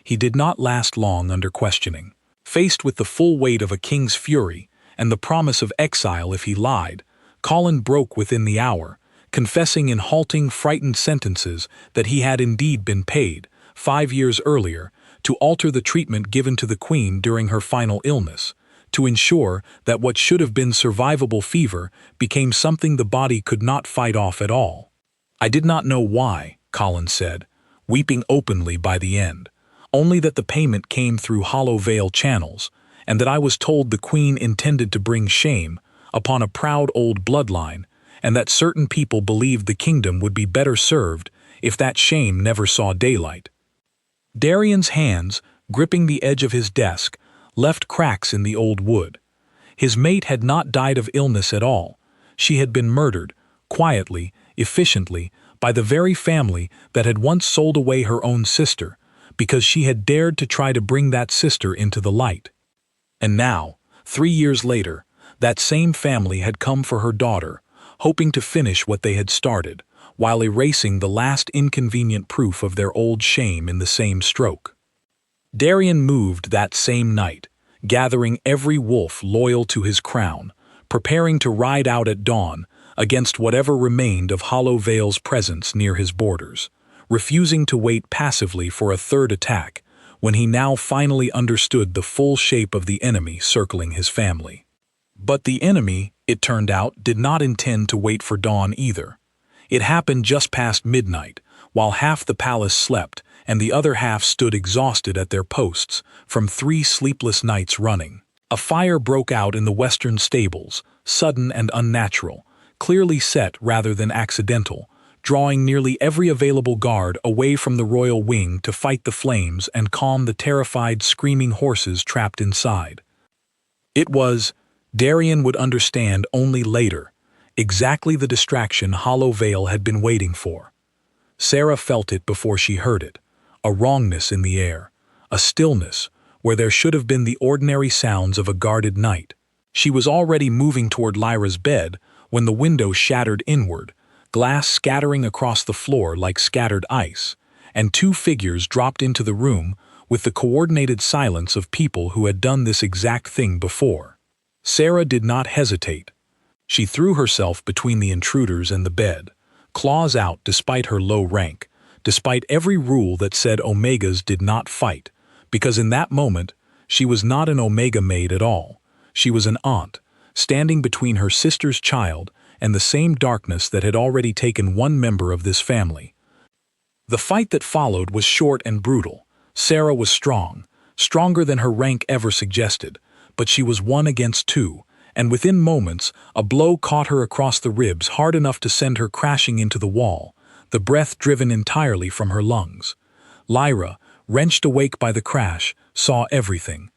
He did not last long under questioning. Faced with the full weight of a king's fury and the promise of exile if he lied, Colin broke within the hour, confessing in halting, frightened sentences that he had indeed been paid, 5 years earlier, to alter the treatment given to the queen during her final illness, to ensure that what should have been survivable fever became something the body could not fight off at all. I did not know why, Colin said, weeping openly by the end. Only that the payment came through Hollowvale channels, and that I was told the queen intended to bring shame upon a proud old bloodline, and that certain people believed the kingdom would be better served if that shame never saw daylight. Darian's hands, gripping the edge of his desk, left cracks in the old wood. His mate had not died of illness at all. She had been murdered, quietly, efficiently, by the very family that had once sold away her own sister, because she had dared to try to bring that sister into the light. And now, 3 years later, that same family had come for her daughter, hoping to finish what they had started, while erasing the last inconvenient proof of their old shame in the same stroke. Darian moved that same night, gathering every wolf loyal to his crown, preparing to ride out at dawn against whatever remained of Hollowvale's presence near his borders, refusing to wait passively for a third attack when he now finally understood the full shape of the enemy circling his family. But the enemy, it turned out, did not intend to wait for dawn either. It happened just past midnight, while half the palace slept and the other half stood exhausted at their posts from 3 sleepless nights running. A fire broke out in the western stables, sudden and unnatural, clearly set rather than accidental, drawing nearly every available guard away from the royal wing to fight the flames and calm the terrified, screaming horses trapped inside. It was, Darian would understand only later, exactly the distraction Hollowvale had been waiting for. Sarah felt it before she heard it, a wrongness in the air, a stillness where there should have been the ordinary sounds of a guarded night. She was already moving toward Lyra's bed when the window shattered inward, glass scattering across the floor like scattered ice, and two figures dropped into the room with the coordinated silence of people who had done this exact thing before. Sarah did not hesitate. She threw herself between the intruders and the bed, claws out despite her low rank, despite every rule that said Omegas did not fight, because in that moment, she was not an Omega maid at all. She was an aunt, standing between her sister's child and the same darkness that had already taken one member of this family. The fight that followed was short and brutal. Sarah was strong, stronger than her rank ever suggested, but she was 1 against 2, and within moments, a blow caught her across the ribs hard enough to send her crashing into the wall, the breath driven entirely from her lungs. Lyra, wrenched awake by the crash, saw everything.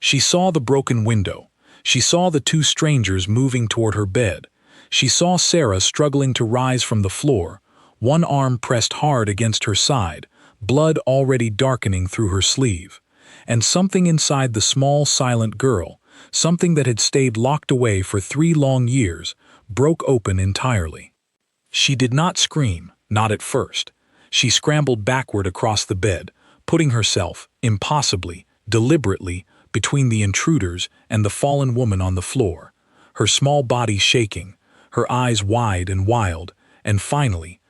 She saw the broken window. She saw the two strangers moving toward her bed. She saw Sarah struggling to rise from the floor, one arm pressed hard against her side, blood already darkening through her sleeve. And something inside the small, silent girl, something that had stayed locked away for 3 long years, broke open entirely. She did not scream, not at first. She scrambled backward across the bed, putting herself, impossibly, deliberately, between the intruders and the fallen woman on the floor, her small body shaking, her eyes wide and wild, and finally,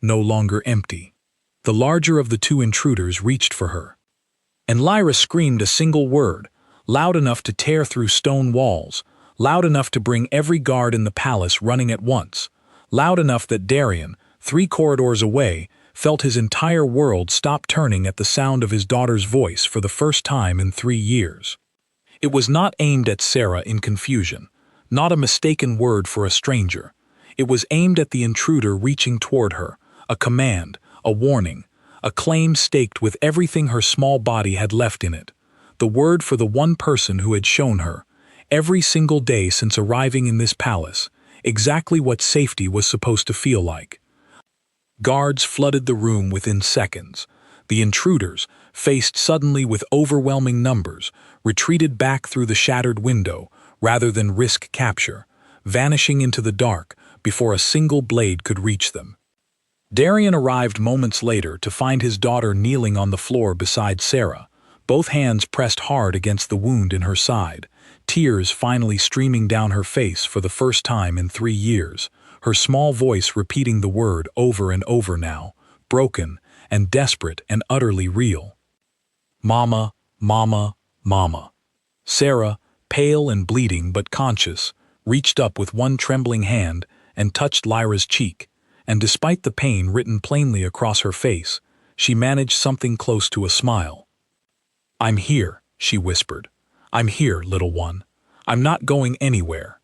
no longer empty. The larger of the two intruders reached for her. And Lyra screamed a single word, loud enough to tear through stone walls, loud enough to bring every guard in the palace running at once, loud enough that Darian, 3 corridors away, felt his entire world stop turning at the sound of his daughter's voice for the first time in 3 years. It was not aimed at Sarah in confusion, not a mistaken word for a stranger. It was aimed at the intruder reaching toward her, a command, a warning, a claim staked with everything her small body had left in it, the word for the one person who had shown her, every single day since arriving in this palace, exactly what safety was supposed to feel like. Guards flooded the room within seconds. The intruders, faced suddenly with overwhelming numbers, retreated back through the shattered window rather than risk capture, vanishing into the dark before a single blade could reach them. Darian arrived moments later to find his daughter kneeling on the floor beside Sarah, both hands pressed hard against the wound in her side, tears finally streaming down her face for the first time in 3 years, her small voice repeating the word over and over now, broken and desperate and utterly real. Mama, mama, mama. Sarah, pale and bleeding but conscious, reached up with one trembling hand and touched Lyra's cheek, and despite the pain written plainly across her face, she managed something close to a smile. "I'm here," she whispered. "I'm here, little one. I'm not going anywhere."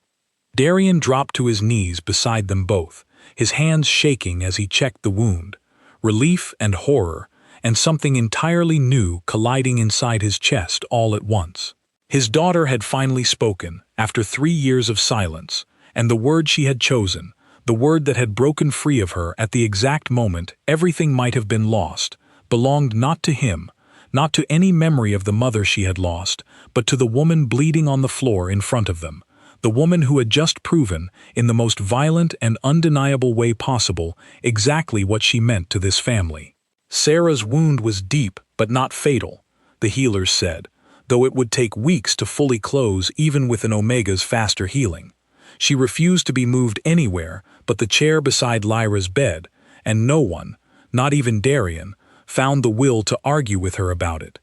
Darian dropped to his knees beside them both, his hands shaking as he checked the wound, relief and horror, and something entirely new colliding inside his chest all at once. His daughter had finally spoken, after 3 years of silence, and the word she had chosen, the word that had broken free of her at the exact moment everything might have been lost, belonged not to him, not to any memory of the mother she had lost, but to the woman bleeding on the floor in front of them, the woman who had just proven, in the most violent and undeniable way possible, exactly what she meant to this family. Sarah's wound was deep but not fatal, the healers said, though it would take weeks to fully close even with an Omega's faster healing. She refused to be moved anywhere but the chair beside Lyra's bed, and no one, not even Darian, found the will to argue with her about it.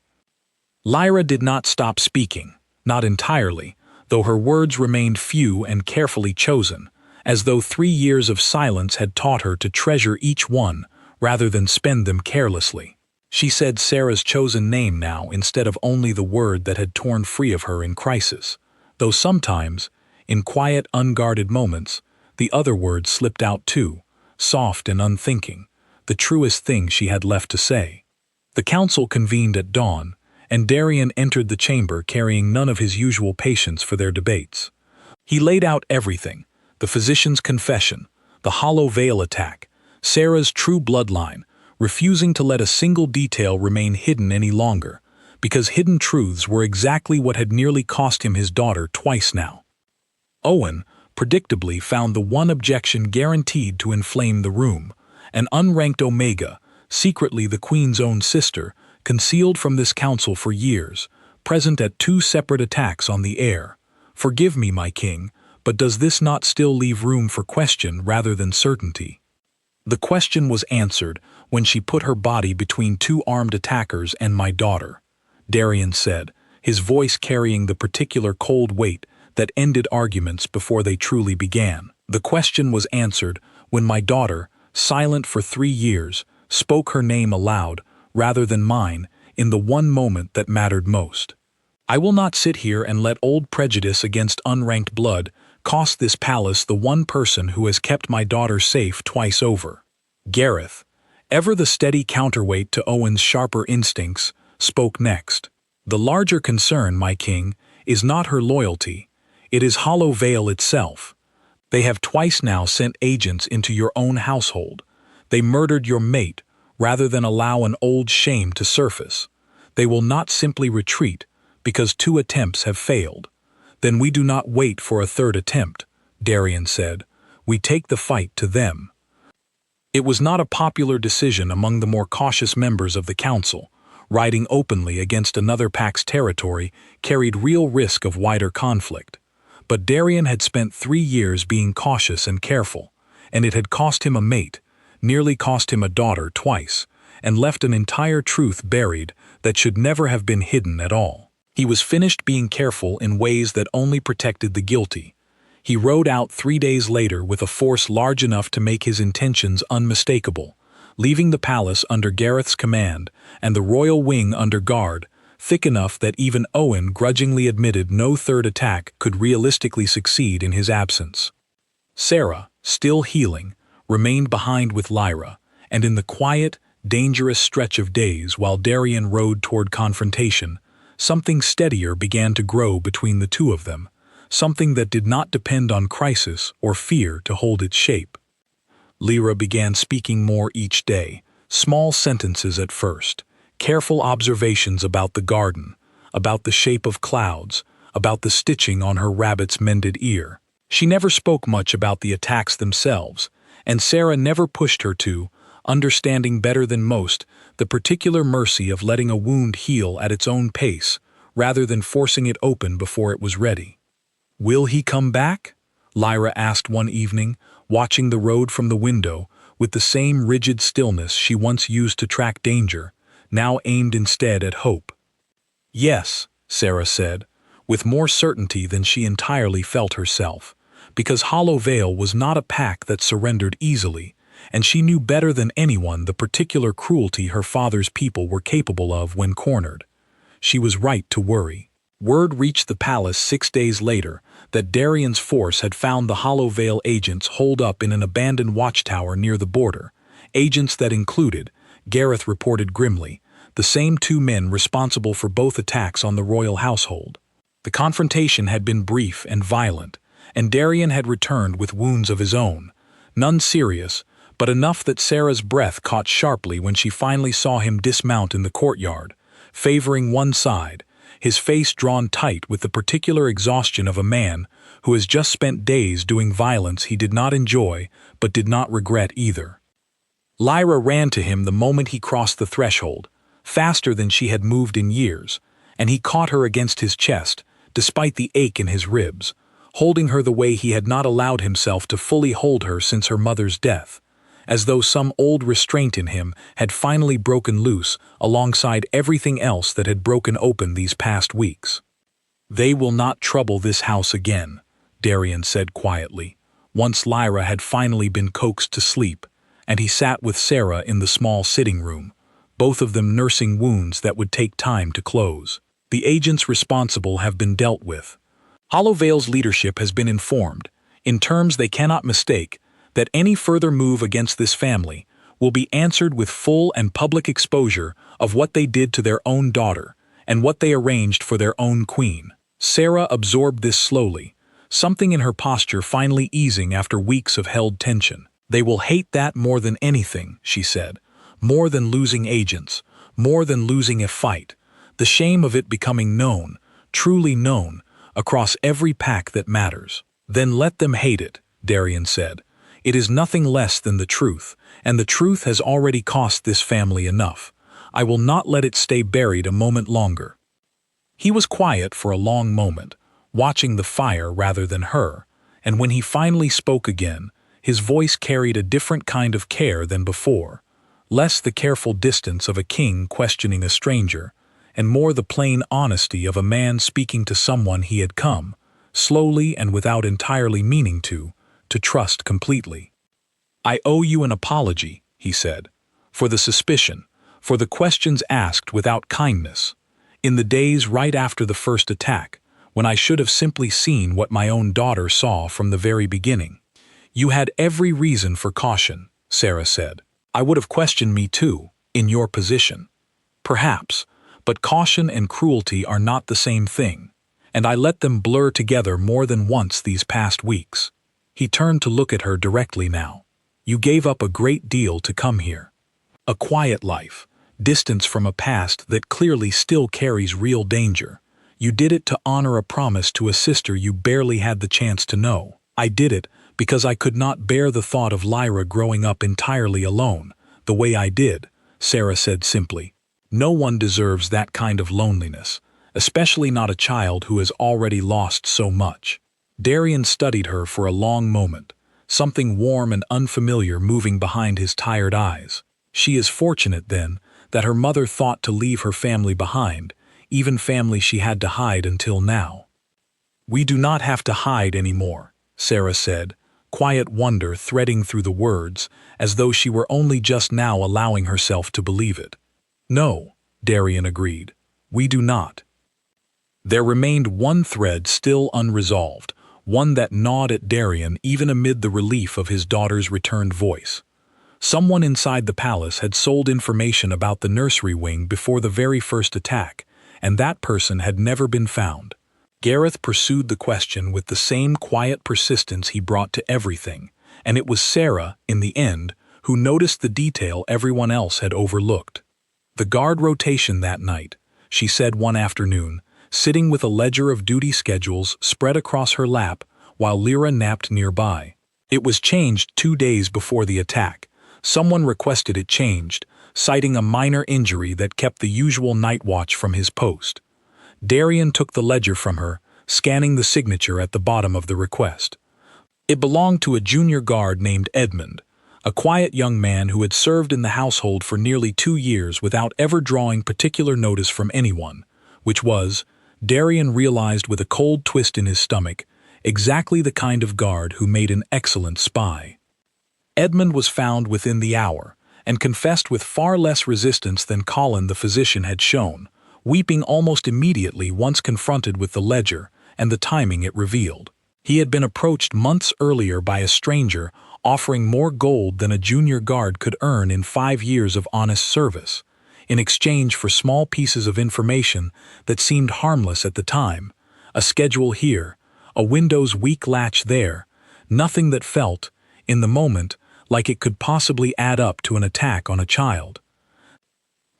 Lyra did not stop speaking, not entirely, though her words remained few and carefully chosen, as though 3 years of silence had taught her to treasure each one rather than spend them carelessly. She said Sarah's chosen name now instead of only the word that had torn free of her in crisis, though sometimes, in quiet, unguarded moments, the other word slipped out too, soft and unthinking, the truest thing she had left to say. The council convened at dawn, and Darian entered the chamber carrying none of his usual patience for their debates. He laid out everything, the physician's confession, the hollow veil attack, Sarah's true bloodline, refusing to let a single detail remain hidden any longer, because hidden truths were exactly what had nearly cost him his daughter twice now. Owen, predictably found the one objection guaranteed to inflame the room: an unranked Omega, secretly the Queen's own sister, concealed from this council for years, present at 2 separate attacks on the air. Forgive me, my king, but does this not still leave room for question rather than certainty? The question was answered when she put her body between 2 armed attackers and my daughter, Darian said, his voice carrying the particular cold weight that ended arguments before they truly began. The question was answered when my daughter, silent for 3 years, spoke her name aloud, rather than mine, in the one moment that mattered most. I will not sit here and let old prejudice against unranked blood cost this palace the one person who has kept my daughter safe twice over. Gareth, ever the steady counterweight to Owen's sharper instincts, spoke next. The larger concern, my king, is not her loyalty. It is Hollow Vale itself. They have twice now sent agents into your own household. They murdered your mate, rather than allow an old shame to surface. They will not simply retreat, because 2 attempts have failed. Then we do not wait for a 3rd attempt, Darian said. We take the fight to them. It was not a popular decision among the more cautious members of the council. Riding openly against another pack's territory carried real risk of wider conflict. But Darian had spent 3 years being cautious and careful, and it had cost him a mate, nearly cost him a daughter twice, and left an entire truth buried that should never have been hidden at all. He was finished being careful in ways that only protected the guilty. He rode out 3 days later with a force large enough to make his intentions unmistakable, leaving the palace under Gareth's command and the royal wing under guard, thick enough that even Owen grudgingly admitted no 3rd attack could realistically succeed in his absence. Sarah, still healing, remained behind with Lyra, and in the quiet, dangerous stretch of days while Darian rode toward confrontation, something steadier began to grow between the 2 of them, something that did not depend on crisis or fear to hold its shape. Lyra began speaking more each day, small sentences at first, careful observations about the garden, about the shape of clouds, about the stitching on her rabbit's mended ear. She never spoke much about the attacks themselves, and Sarah never pushed her to, understanding better than most, the particular mercy of letting a wound heal at its own pace, rather than forcing it open before it was ready. "Will he come back?" Lyra asked one evening, watching the road from the window, with the same rigid stillness she once used to track danger, now aimed instead at hope. "Yes," Sarah said, with more certainty than she entirely felt herself, because Hollow Vale was not a pack that surrendered easily, and she knew better than anyone the particular cruelty her father's people were capable of when cornered. She was right to worry. Word reached the palace 6 days later that Darian's force had found the Hollow Vale agents holed up in an abandoned watchtower near the border, agents that included, Gareth reported grimly, the same 2 men responsible for both attacks on the royal household. The confrontation had been brief and violent, and Darian had returned with wounds of his own, none serious, but enough that Sarah's breath caught sharply when she finally saw him dismount in the courtyard, favoring one side, his face drawn tight with the particular exhaustion of a man who has just spent days doing violence he did not enjoy but did not regret either. Lyra ran to him the moment he crossed the threshold, faster than she had moved in years, and he caught her against his chest, despite the ache in his ribs, holding her the way he had not allowed himself to fully hold her since her mother's death, as though some old restraint in him had finally broken loose alongside everything else that had broken open these past weeks. "They will not trouble this house again," Darian said quietly, once Lyra had finally been coaxed to sleep, and he sat with Sarah in the small sitting room, both of them nursing wounds that would take time to close. "The agents responsible have been dealt with. Hollow Vale's leadership has been informed, in terms they cannot mistake, that any further move against this family will be answered with full and public exposure of what they did to their own daughter and what they arranged for their own queen." Sarah absorbed this slowly, something in her posture finally easing after weeks of held tension. "They will hate that more than anything," she said, "more than losing agents, more than losing a fight, the shame of it becoming known, truly known, across every pack that matters." Then let them hate it, Darian said. It is nothing less than the truth, and the truth has already cost this family enough. I will not let it stay buried a moment longer. He was quiet for a long moment, watching the fire rather than her, and when he finally spoke again, his voice carried a different kind of care than before, less the careful distance of a king questioning a stranger, and more the plain honesty of a man speaking to someone he had come, slowly and without entirely meaning to trust completely. I owe you an apology, he said, for the suspicion, for the questions asked without kindness. In the days right after the first attack, when I should have simply seen what my own daughter saw from the very beginning. You had every reason for caution, Sarah said. I would have questioned me too, in your position. Perhaps, but caution and cruelty are not the same thing, and I let them blur together more than once these past weeks. He turned to look at her directly now. You gave up a great deal to come here. A quiet life, distance from a past that clearly still carries real danger. You did it to honor a promise to a sister you barely had the chance to know. I did it because I could not bear the thought of Lyra growing up entirely alone, the way I did, Sarah said simply. No one deserves that kind of loneliness, especially not a child who has already lost so much. Darian studied her for a long moment, something warm and unfamiliar moving behind his tired eyes. She is fortunate, then, that her mother thought to leave her family behind, even family she had to hide until now. We do not have to hide anymore, Sarah said, quiet wonder threading through the words, as though she were only just now allowing herself to believe it. No, Darian agreed, we do not. There remained one thread still unresolved, one that gnawed at Darian even amid the relief of his daughter's returned voice. Someone inside the palace had sold information about the nursery wing before the very first attack, and that person had never been found. Gareth pursued the question with the same quiet persistence he brought to everything, and it was Sarah, in the end, who noticed the detail everyone else had overlooked. The guard rotation that night, she said one afternoon, sitting with a ledger of duty schedules spread across her lap while Lyra napped nearby. It was changed 2 days before the attack. Someone requested it changed, citing a minor injury that kept the usual night watch from his post. Darian took the ledger from her, scanning the signature at the bottom of the request. It belonged to a junior guard named Edmund, a quiet young man who had served in the household for nearly 2 years without ever drawing particular notice from anyone, which was, Darian realized with a cold twist in his stomach, exactly the kind of guard who made an excellent spy. Edmund was found within the hour, and confessed with far less resistance than Colin the physician had shown, weeping almost immediately once confronted with the ledger and the timing it revealed. He had been approached months earlier by a stranger offering more gold than a junior guard could earn in 5 years of honest service, in exchange for small pieces of information that seemed harmless at the time, a schedule here, a Windows weak latch there, nothing that felt, in the moment, like it could possibly add up to an attack on a child.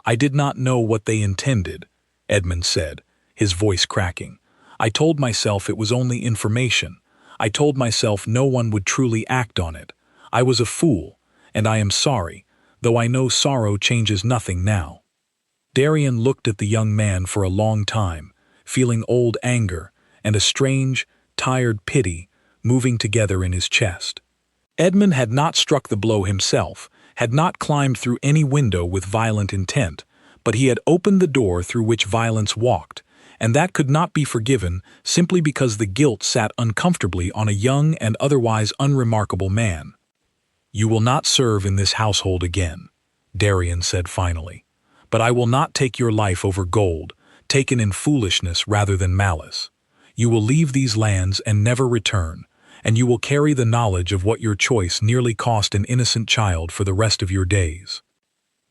I did not know what they intended, Edmund said, his voice cracking. I told myself it was only information. I told myself no one would truly act on it. I was a fool, and I am sorry, though I know sorrow changes nothing now. Darian looked at the young man for a long time, feeling old anger and a strange, tired pity moving together in his chest. Edmund had not struck the blow himself, had not climbed through any window with violent intent, but he had opened the door through which violence walked, and that could not be forgiven simply because the guilt sat uncomfortably on a young and otherwise unremarkable man. You will not serve in this household again, Darian said finally, but I will not take your life over gold, taken in foolishness rather than malice. You will leave these lands and never return, and you will carry the knowledge of what your choice nearly cost an innocent child for the rest of your days.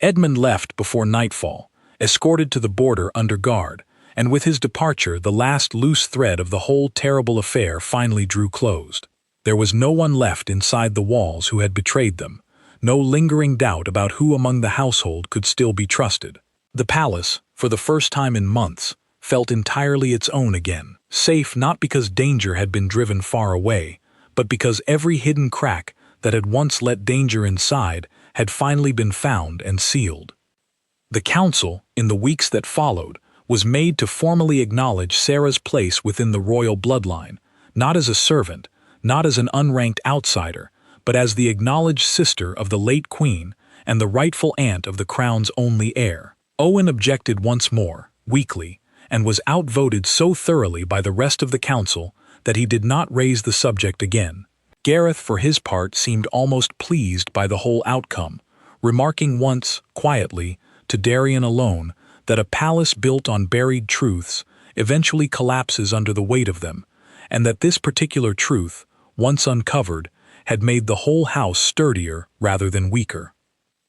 Edmund left before nightfall, escorted to the border under guard, and with his departure the last loose thread of the whole terrible affair finally drew closed. There was no one left inside the walls who had betrayed them, no lingering doubt about who among the household could still be trusted. The palace, for the first time in months, felt entirely its own again. Safe not because danger had been driven far away, but because every hidden crack that had once let danger inside had finally been found and sealed. The council, in the weeks that followed, was made to formally acknowledge Sarah's place within the royal bloodline, not as a servant, not as an unranked outsider, but as the acknowledged sister of the late queen and the rightful aunt of the crown's only heir. Owen objected once more, weakly, and was outvoted so thoroughly by the rest of the council that he did not raise the subject again. Gareth, for his part, seemed almost pleased by the whole outcome, remarking once, quietly, to Darian alone, that a palace built on buried truths eventually collapses under the weight of them, and that this particular truth, once uncovered, had made the whole house sturdier rather than weaker.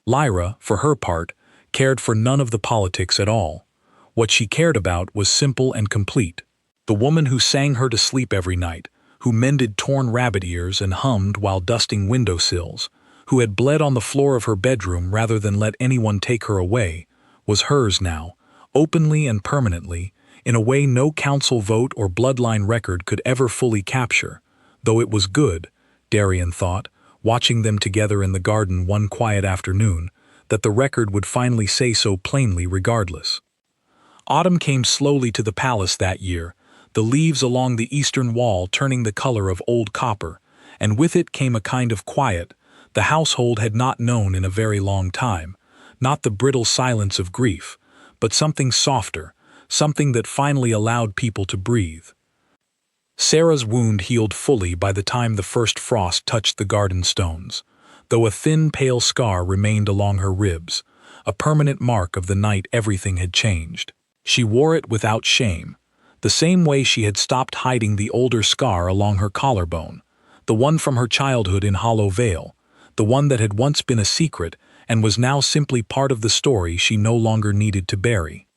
Lyra, for her part, cared for none of the politics at all. What she cared about was simple and complete. The woman who sang her to sleep every night, who mended torn rabbit ears and hummed while dusting windowsills, who had bled on the floor of her bedroom rather than let anyone take her away, was hers now, openly and permanently, in a way no council vote or bloodline record could ever fully capture, though it was good, Darian thought, watching them together in the garden one quiet afternoon, that the record would finally say so plainly regardless. Autumn came slowly to the palace that year, the leaves along the eastern wall turning the color of old copper, and with it came a kind of quiet the household had not known in a very long time, not the brittle silence of grief, but something softer, something that finally allowed people to breathe. Sarah's wound healed fully by the time the first frost touched the garden stones, though a thin, pale scar remained along her ribs, a permanent mark of the night everything had changed. She wore it without shame, the same way she had stopped hiding the older scar along her collarbone, the one from her childhood in Hollow Vale, the one that had once been a secret and was now simply part of the story she no longer needed to bury.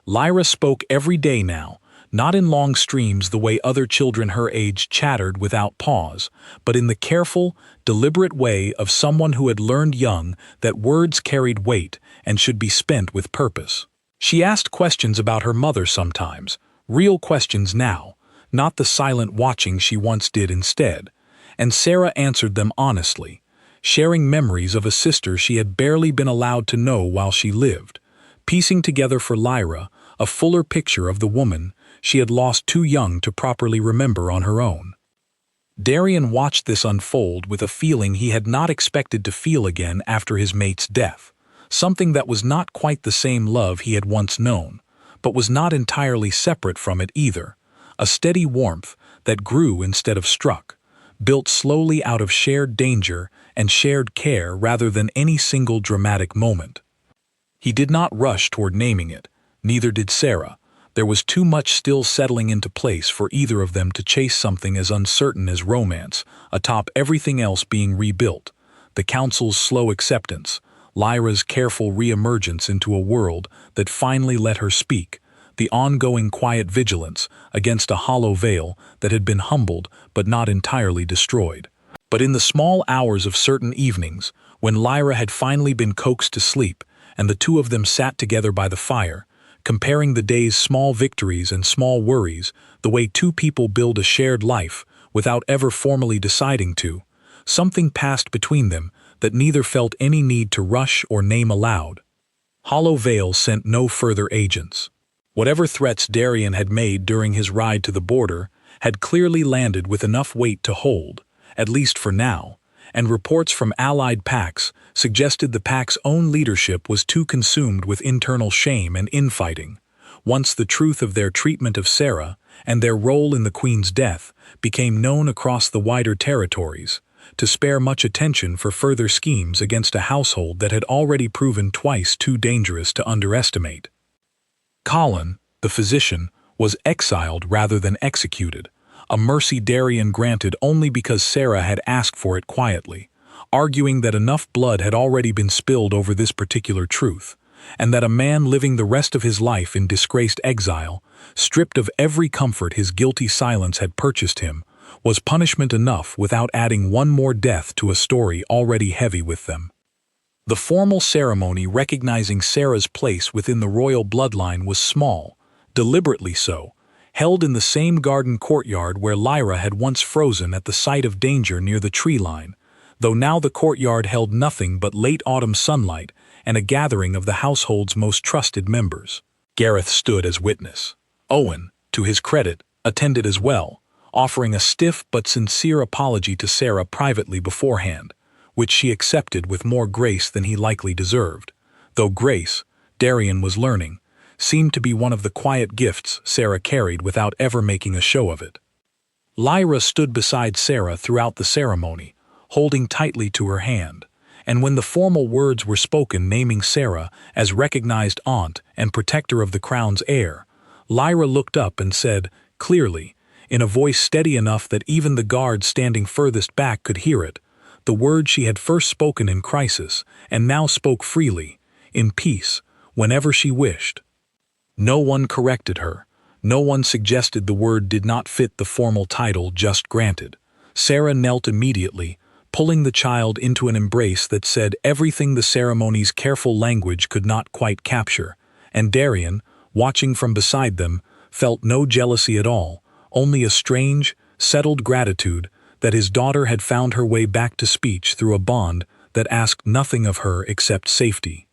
Lyra spoke every day now, not in long streams the way other children her age chattered without pause, but in the careful, deliberate way of someone who had learned young that words carried weight and should be spent with purpose. She asked questions about her mother sometimes, real questions now, not the silent watching she once did instead, and Sarah answered them honestly, sharing memories of a sister she had barely been allowed to know while she lived, piecing together for Lyra a fuller picture of the woman she had lost too young to properly remember on her own. Darian watched this unfold with a feeling he had not expected to feel again after his mate's death, something that was not quite the same love he had once known, but was not entirely separate from it either, a steady warmth that grew instead of struck, built slowly out of shared danger and shared care rather than any single dramatic moment. He did not rush toward naming it, neither did Sarah. There was too much still settling into place for either of them to chase something as uncertain as romance, atop everything else being rebuilt, the council's slow acceptance, Lyra's careful re-emergence into a world that finally let her speak, the ongoing quiet vigilance against a Hollow Vale that had been humbled but not entirely destroyed. But in the small hours of certain evenings, when Lyra had finally been coaxed to sleep and the two of them sat together by the fire, comparing the day's small victories and small worries, the way two people build a shared life without ever formally deciding to, something passed between them that neither felt any need to rush or name aloud. Hollow Vale sent no further agents. Whatever threats Darian had made during his ride to the border had clearly landed with enough weight to hold, at least for now, and reports from allied packs suggested the pack's own leadership was too consumed with internal shame and infighting, once the truth of their treatment of Sarah and their role in the Queen's death became known across the wider territories, to spare much attention for further schemes against a household that had already proven twice too dangerous to underestimate. Colin, the physician, was exiled rather than executed, a mercy Darian granted only because Sarah had asked for it quietly, arguing that enough blood had already been spilled over this particular truth, and that a man living the rest of his life in disgraced exile, stripped of every comfort his guilty silence had purchased him, was punishment enough without adding one more death to a story already heavy with them. The formal ceremony recognizing Sarah's place within the royal bloodline was small, deliberately so, held in the same garden courtyard where Lyra had once frozen at the sight of danger near the tree line, though now the courtyard held nothing but late autumn sunlight and a gathering of the household's most trusted members. Gareth stood as witness. Owen, to his credit, attended as well, offering a stiff but sincere apology to Sarah privately beforehand, which she accepted with more grace than he likely deserved, though grace, Darian was learning, seemed to be one of the quiet gifts Sarah carried without ever making a show of it. Lyra stood beside Sarah throughout the ceremony, holding tightly to her hand, and when the formal words were spoken naming Sarah as recognized aunt and protector of the crown's heir, Lyra looked up and said, clearly, in a voice steady enough that even the guard standing furthest back could hear it, the words she had first spoken in crisis and now spoke freely, in peace, whenever she wished. No one corrected her. No one suggested the word did not fit the formal title just granted. Sarah knelt immediately, pulling the child into an embrace that said everything the ceremony's careful language could not quite capture, and Darian, watching from beside them, felt no jealousy at all, only a strange, settled gratitude that his daughter had found her way back to speech through a bond that asked nothing of her except safety.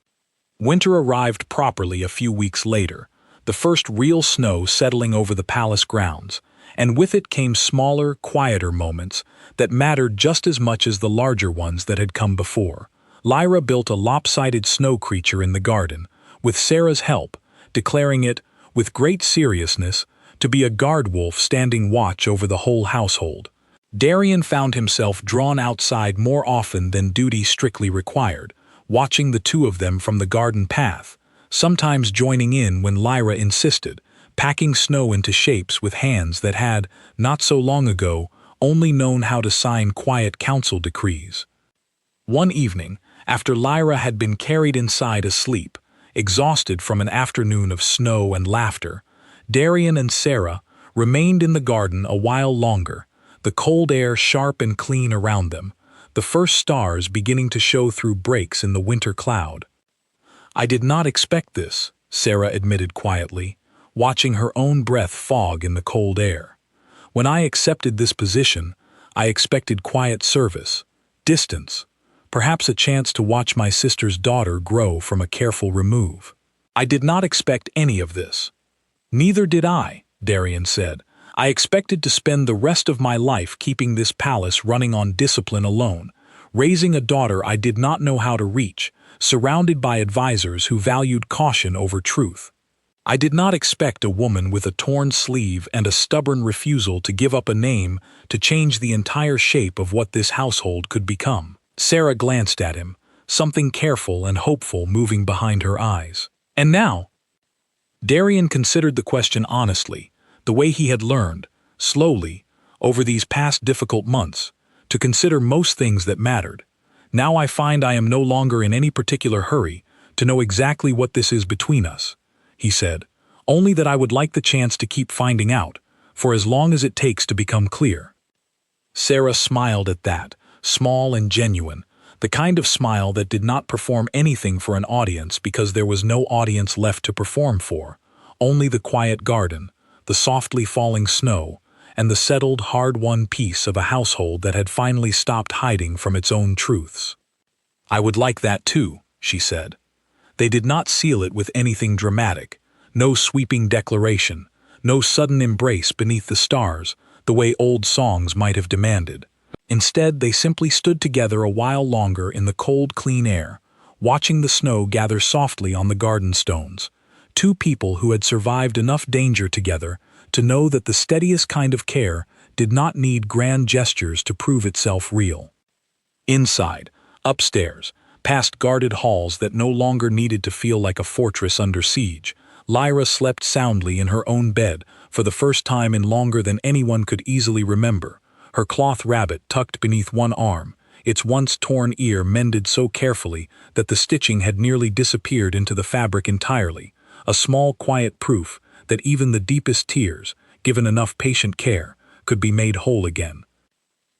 Winter arrived properly a few weeks later, the first real snow settling over the palace grounds, and with it came smaller, quieter moments that mattered just as much as the larger ones that had come before. Lyra built a lopsided snow creature in the garden, with Sarah's help, declaring it, with great seriousness, to be a guard wolf standing watch over the whole household. Darian found himself drawn outside more often than duty strictly required, watching the two of them from the garden path, sometimes joining in when Lyra insisted, packing snow into shapes with hands that had, not so long ago, only known how to sign quiet council decrees. One evening, after Lyra had been carried inside asleep, exhausted from an afternoon of snow and laughter, Darian and Sarah remained in the garden a while longer, the cold air sharp and clean around them, the first stars beginning to show through breaks in the winter cloud. "I did not expect this," Sarah admitted quietly, watching her own breath fog in the cold air. "When I accepted this position, I expected quiet service, distance, perhaps a chance to watch my sister's daughter grow from a careful remove. I did not expect any of this." "Neither did I," Darian said. "I expected to spend the rest of my life keeping this palace running on discipline alone, raising a daughter I did not know how to reach, surrounded by advisors who valued caution over truth. I did not expect a woman with a torn sleeve and a stubborn refusal to give up a name to change the entire shape of what this household could become." Sarah glanced at him, something careful and hopeful moving behind her eyes. "And now?" Darian considered the question honestly, the way he had learned, slowly, over these past difficult months, to consider most things that mattered. "Now I find I am no longer in any particular hurry to know exactly what this is between us," he said, "only that I would like the chance to keep finding out, for as long as it takes to become clear." Sarah smiled at that, small and genuine, the kind of smile that did not perform anything for an audience because there was no audience left to perform for, only the quiet garden, the softly falling snow, and the settled, hard-won peace of a household that had finally stopped hiding from its own truths. "I would like that too," she said. They did not seal it with anything dramatic, no sweeping declaration, no sudden embrace beneath the stars, the way old songs might have demanded. Instead, they simply stood together a while longer in the cold, clean air, watching the snow gather softly on the garden stones, two people who had survived enough danger together to know that the steadiest kind of care did not need grand gestures to prove itself real. Inside, upstairs, past guarded halls that no longer needed to feel like a fortress under siege, Lyra slept soundly in her own bed for the first time in longer than anyone could easily remember, her cloth rabbit tucked beneath one arm, its once torn ear mended so carefully that the stitching had nearly disappeared into the fabric entirely, a small quiet proof that even the deepest tears, given enough patient care, could be made whole again.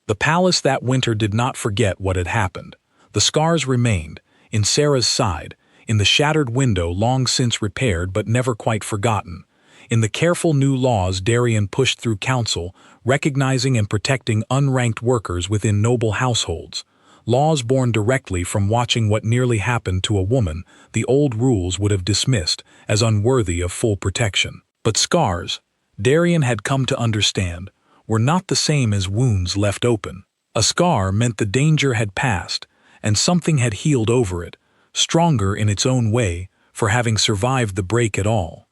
The palace that winter did not forget what had happened. The scars remained, in Sarah's side, in the shattered window long since repaired but never quite forgotten, In the careful new laws Darien pushed through council, recognizing and protecting unranked workers within noble households, laws born directly from watching what nearly happened to a woman the old rules would have dismissed as unworthy of full protection. But scars, Darien had come to understand, were not the same as wounds left open. A scar meant the danger had passed, and something had healed over it, stronger in its own way for having survived the break at all.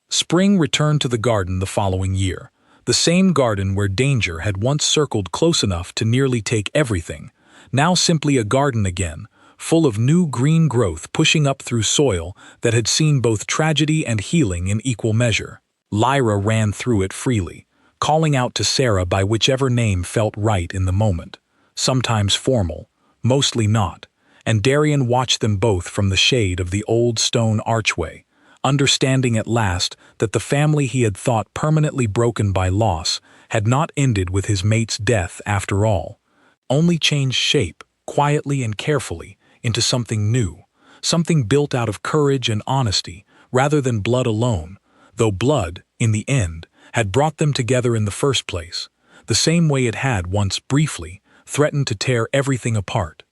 Spring returned to the garden the following year, the same garden where danger had once circled close enough to nearly take everything, now simply a garden again, full of new green growth pushing up through soil that had seen both tragedy and healing in equal measure. Lyra ran through it freely, calling out to Sarah by whichever name felt right in the moment, sometimes formal, mostly not, and Darien watched them both from the shade of the old stone archway, understanding at last that the family he had thought permanently broken by loss had not ended with his mate's death after all, only changed shape, quietly and carefully, into something new, something built out of courage and honesty rather than blood alone, though blood, in the end, had brought them together in the first place, the same way it had once briefly threatened to tear everything apart.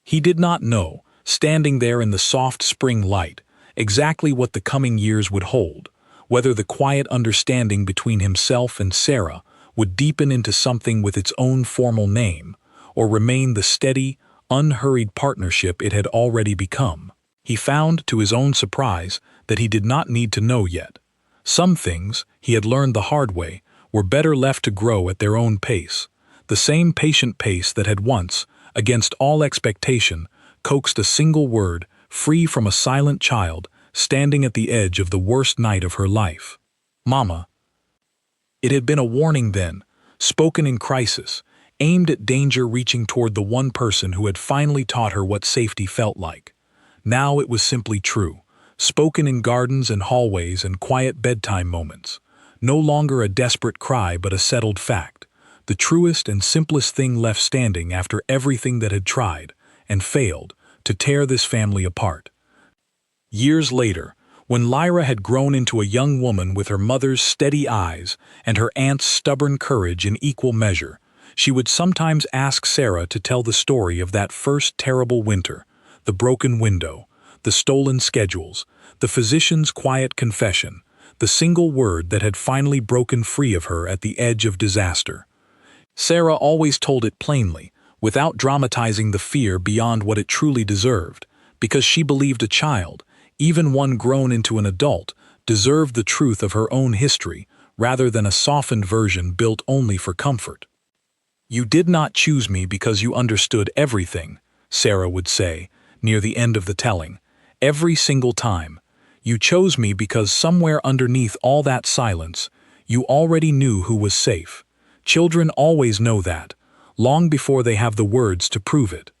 He did not know, standing there in the soft spring light, exactly what the coming years would hold, whether the quiet understanding between himself and Sarah would deepen into something with its own formal name, or remain the steady, unhurried partnership it had already become. He found, to his own surprise, that he did not need to know yet. Some things, he had learned the hard way, were better left to grow at their own pace, the same patient pace that had once, against all expectation, coaxed a single word free from a silent child standing at the edge of the worst night of her life. "Mama." It had been a warning then, spoken in crisis, aimed at danger reaching toward the one person who had finally taught her what safety felt like. Now it was simply true, spoken in gardens and hallways and quiet bedtime moments, no longer a desperate cry but a settled fact, the truest and simplest thing left standing after everything that had tried, and failed, to tear this family apart. Years later, when Lyra had grown into a young woman with her mother's steady eyes and her aunt's stubborn courage in equal measure, she would sometimes ask Sarah to tell the story of that first terrible winter, the broken window, the stolen schedules, the physician's quiet confession, the single word that had finally broken free of her at the edge of disaster. Sarah always told it plainly, without dramatizing the fear beyond what it truly deserved, because she believed a child, even one grown into an adult, deserved the truth of her own history rather than a softened version built only for comfort. "You did not choose me because you understood everything," Sarah would say, near the end of the telling, "every single time. You chose me because somewhere underneath all that silence, you already knew who was safe. Children always know that, long before they have the words to prove it."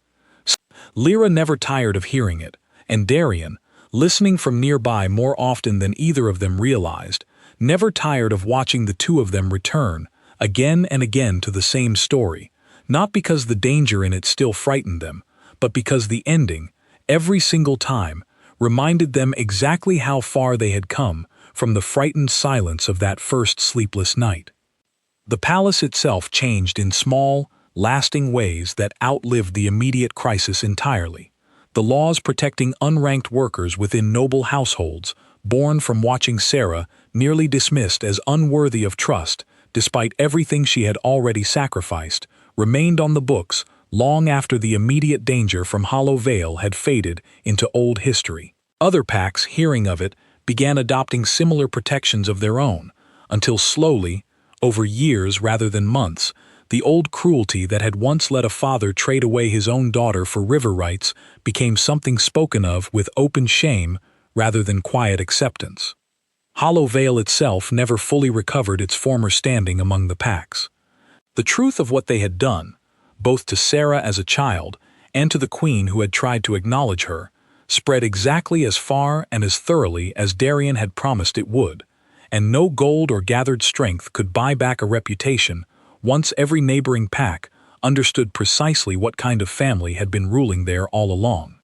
Lyra never tired of hearing it, and Darien, listening from nearby more often than either of them realized, never tired of watching the two of them return, again and again to the same story, not because the danger in it still frightened them, but because the ending, every single time, reminded them exactly how far they had come from the frightened silence of that first sleepless night. The palace itself changed in small, lasting ways that outlived the immediate crisis entirely. The laws protecting unranked workers within noble households, born from watching Sarah nearly dismissed as unworthy of trust, despite everything she had already sacrificed, remained on the books long after the immediate danger from Hollow Vale had faded into old history. Other packs, hearing of it, began adopting similar protections of their own, until slowly, over years rather than months, the old cruelty that had once let a father trade away his own daughter for river rights became something spoken of with open shame rather than quiet acceptance. Hollow Vale itself never fully recovered its former standing among the packs. The truth of what they had done, both to Sarah as a child and to the queen who had tried to acknowledge her, spread exactly as far and as thoroughly as Darien had promised it would, and no gold or gathered strength could buy back a reputation once every neighboring pack understood precisely what kind of family had been ruling there all along.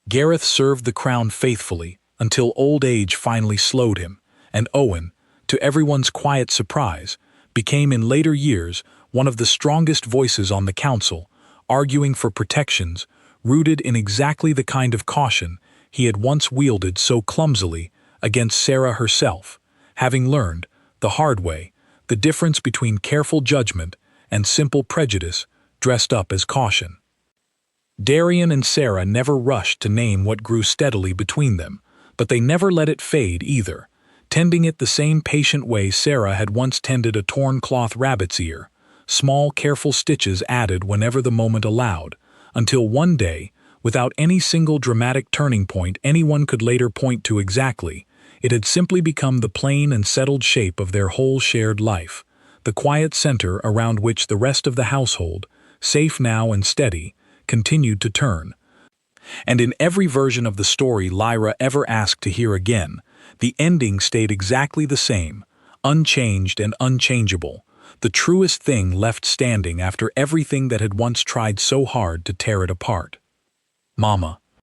Gareth served the crown faithfully until old age finally slowed him, and Owen, to everyone's quiet surprise, became in later years one of the strongest voices on the council, arguing for protections rooted in exactly the kind of caution he had once wielded so clumsily against Sarah herself, having learned, the hard way, the difference between careful judgment and simple prejudice dressed up as caution. Darian and Sarah never rushed to name what grew steadily between them, but they never let it fade either, tending it the same patient way Sarah had once tended a torn cloth rabbit's ear, small careful stitches added whenever the moment allowed, until one day, without any single dramatic turning point anyone could later point to exactly, it had simply become the plain and settled shape of their whole shared life, the quiet center around which the rest of the household, safe now and steady, continued to turn. And in every version of the story Lyra ever asked to hear again, the ending stayed exactly the same, unchanged and unchangeable, the truest thing left standing after everything that had once tried so hard to tear it apart. Mama,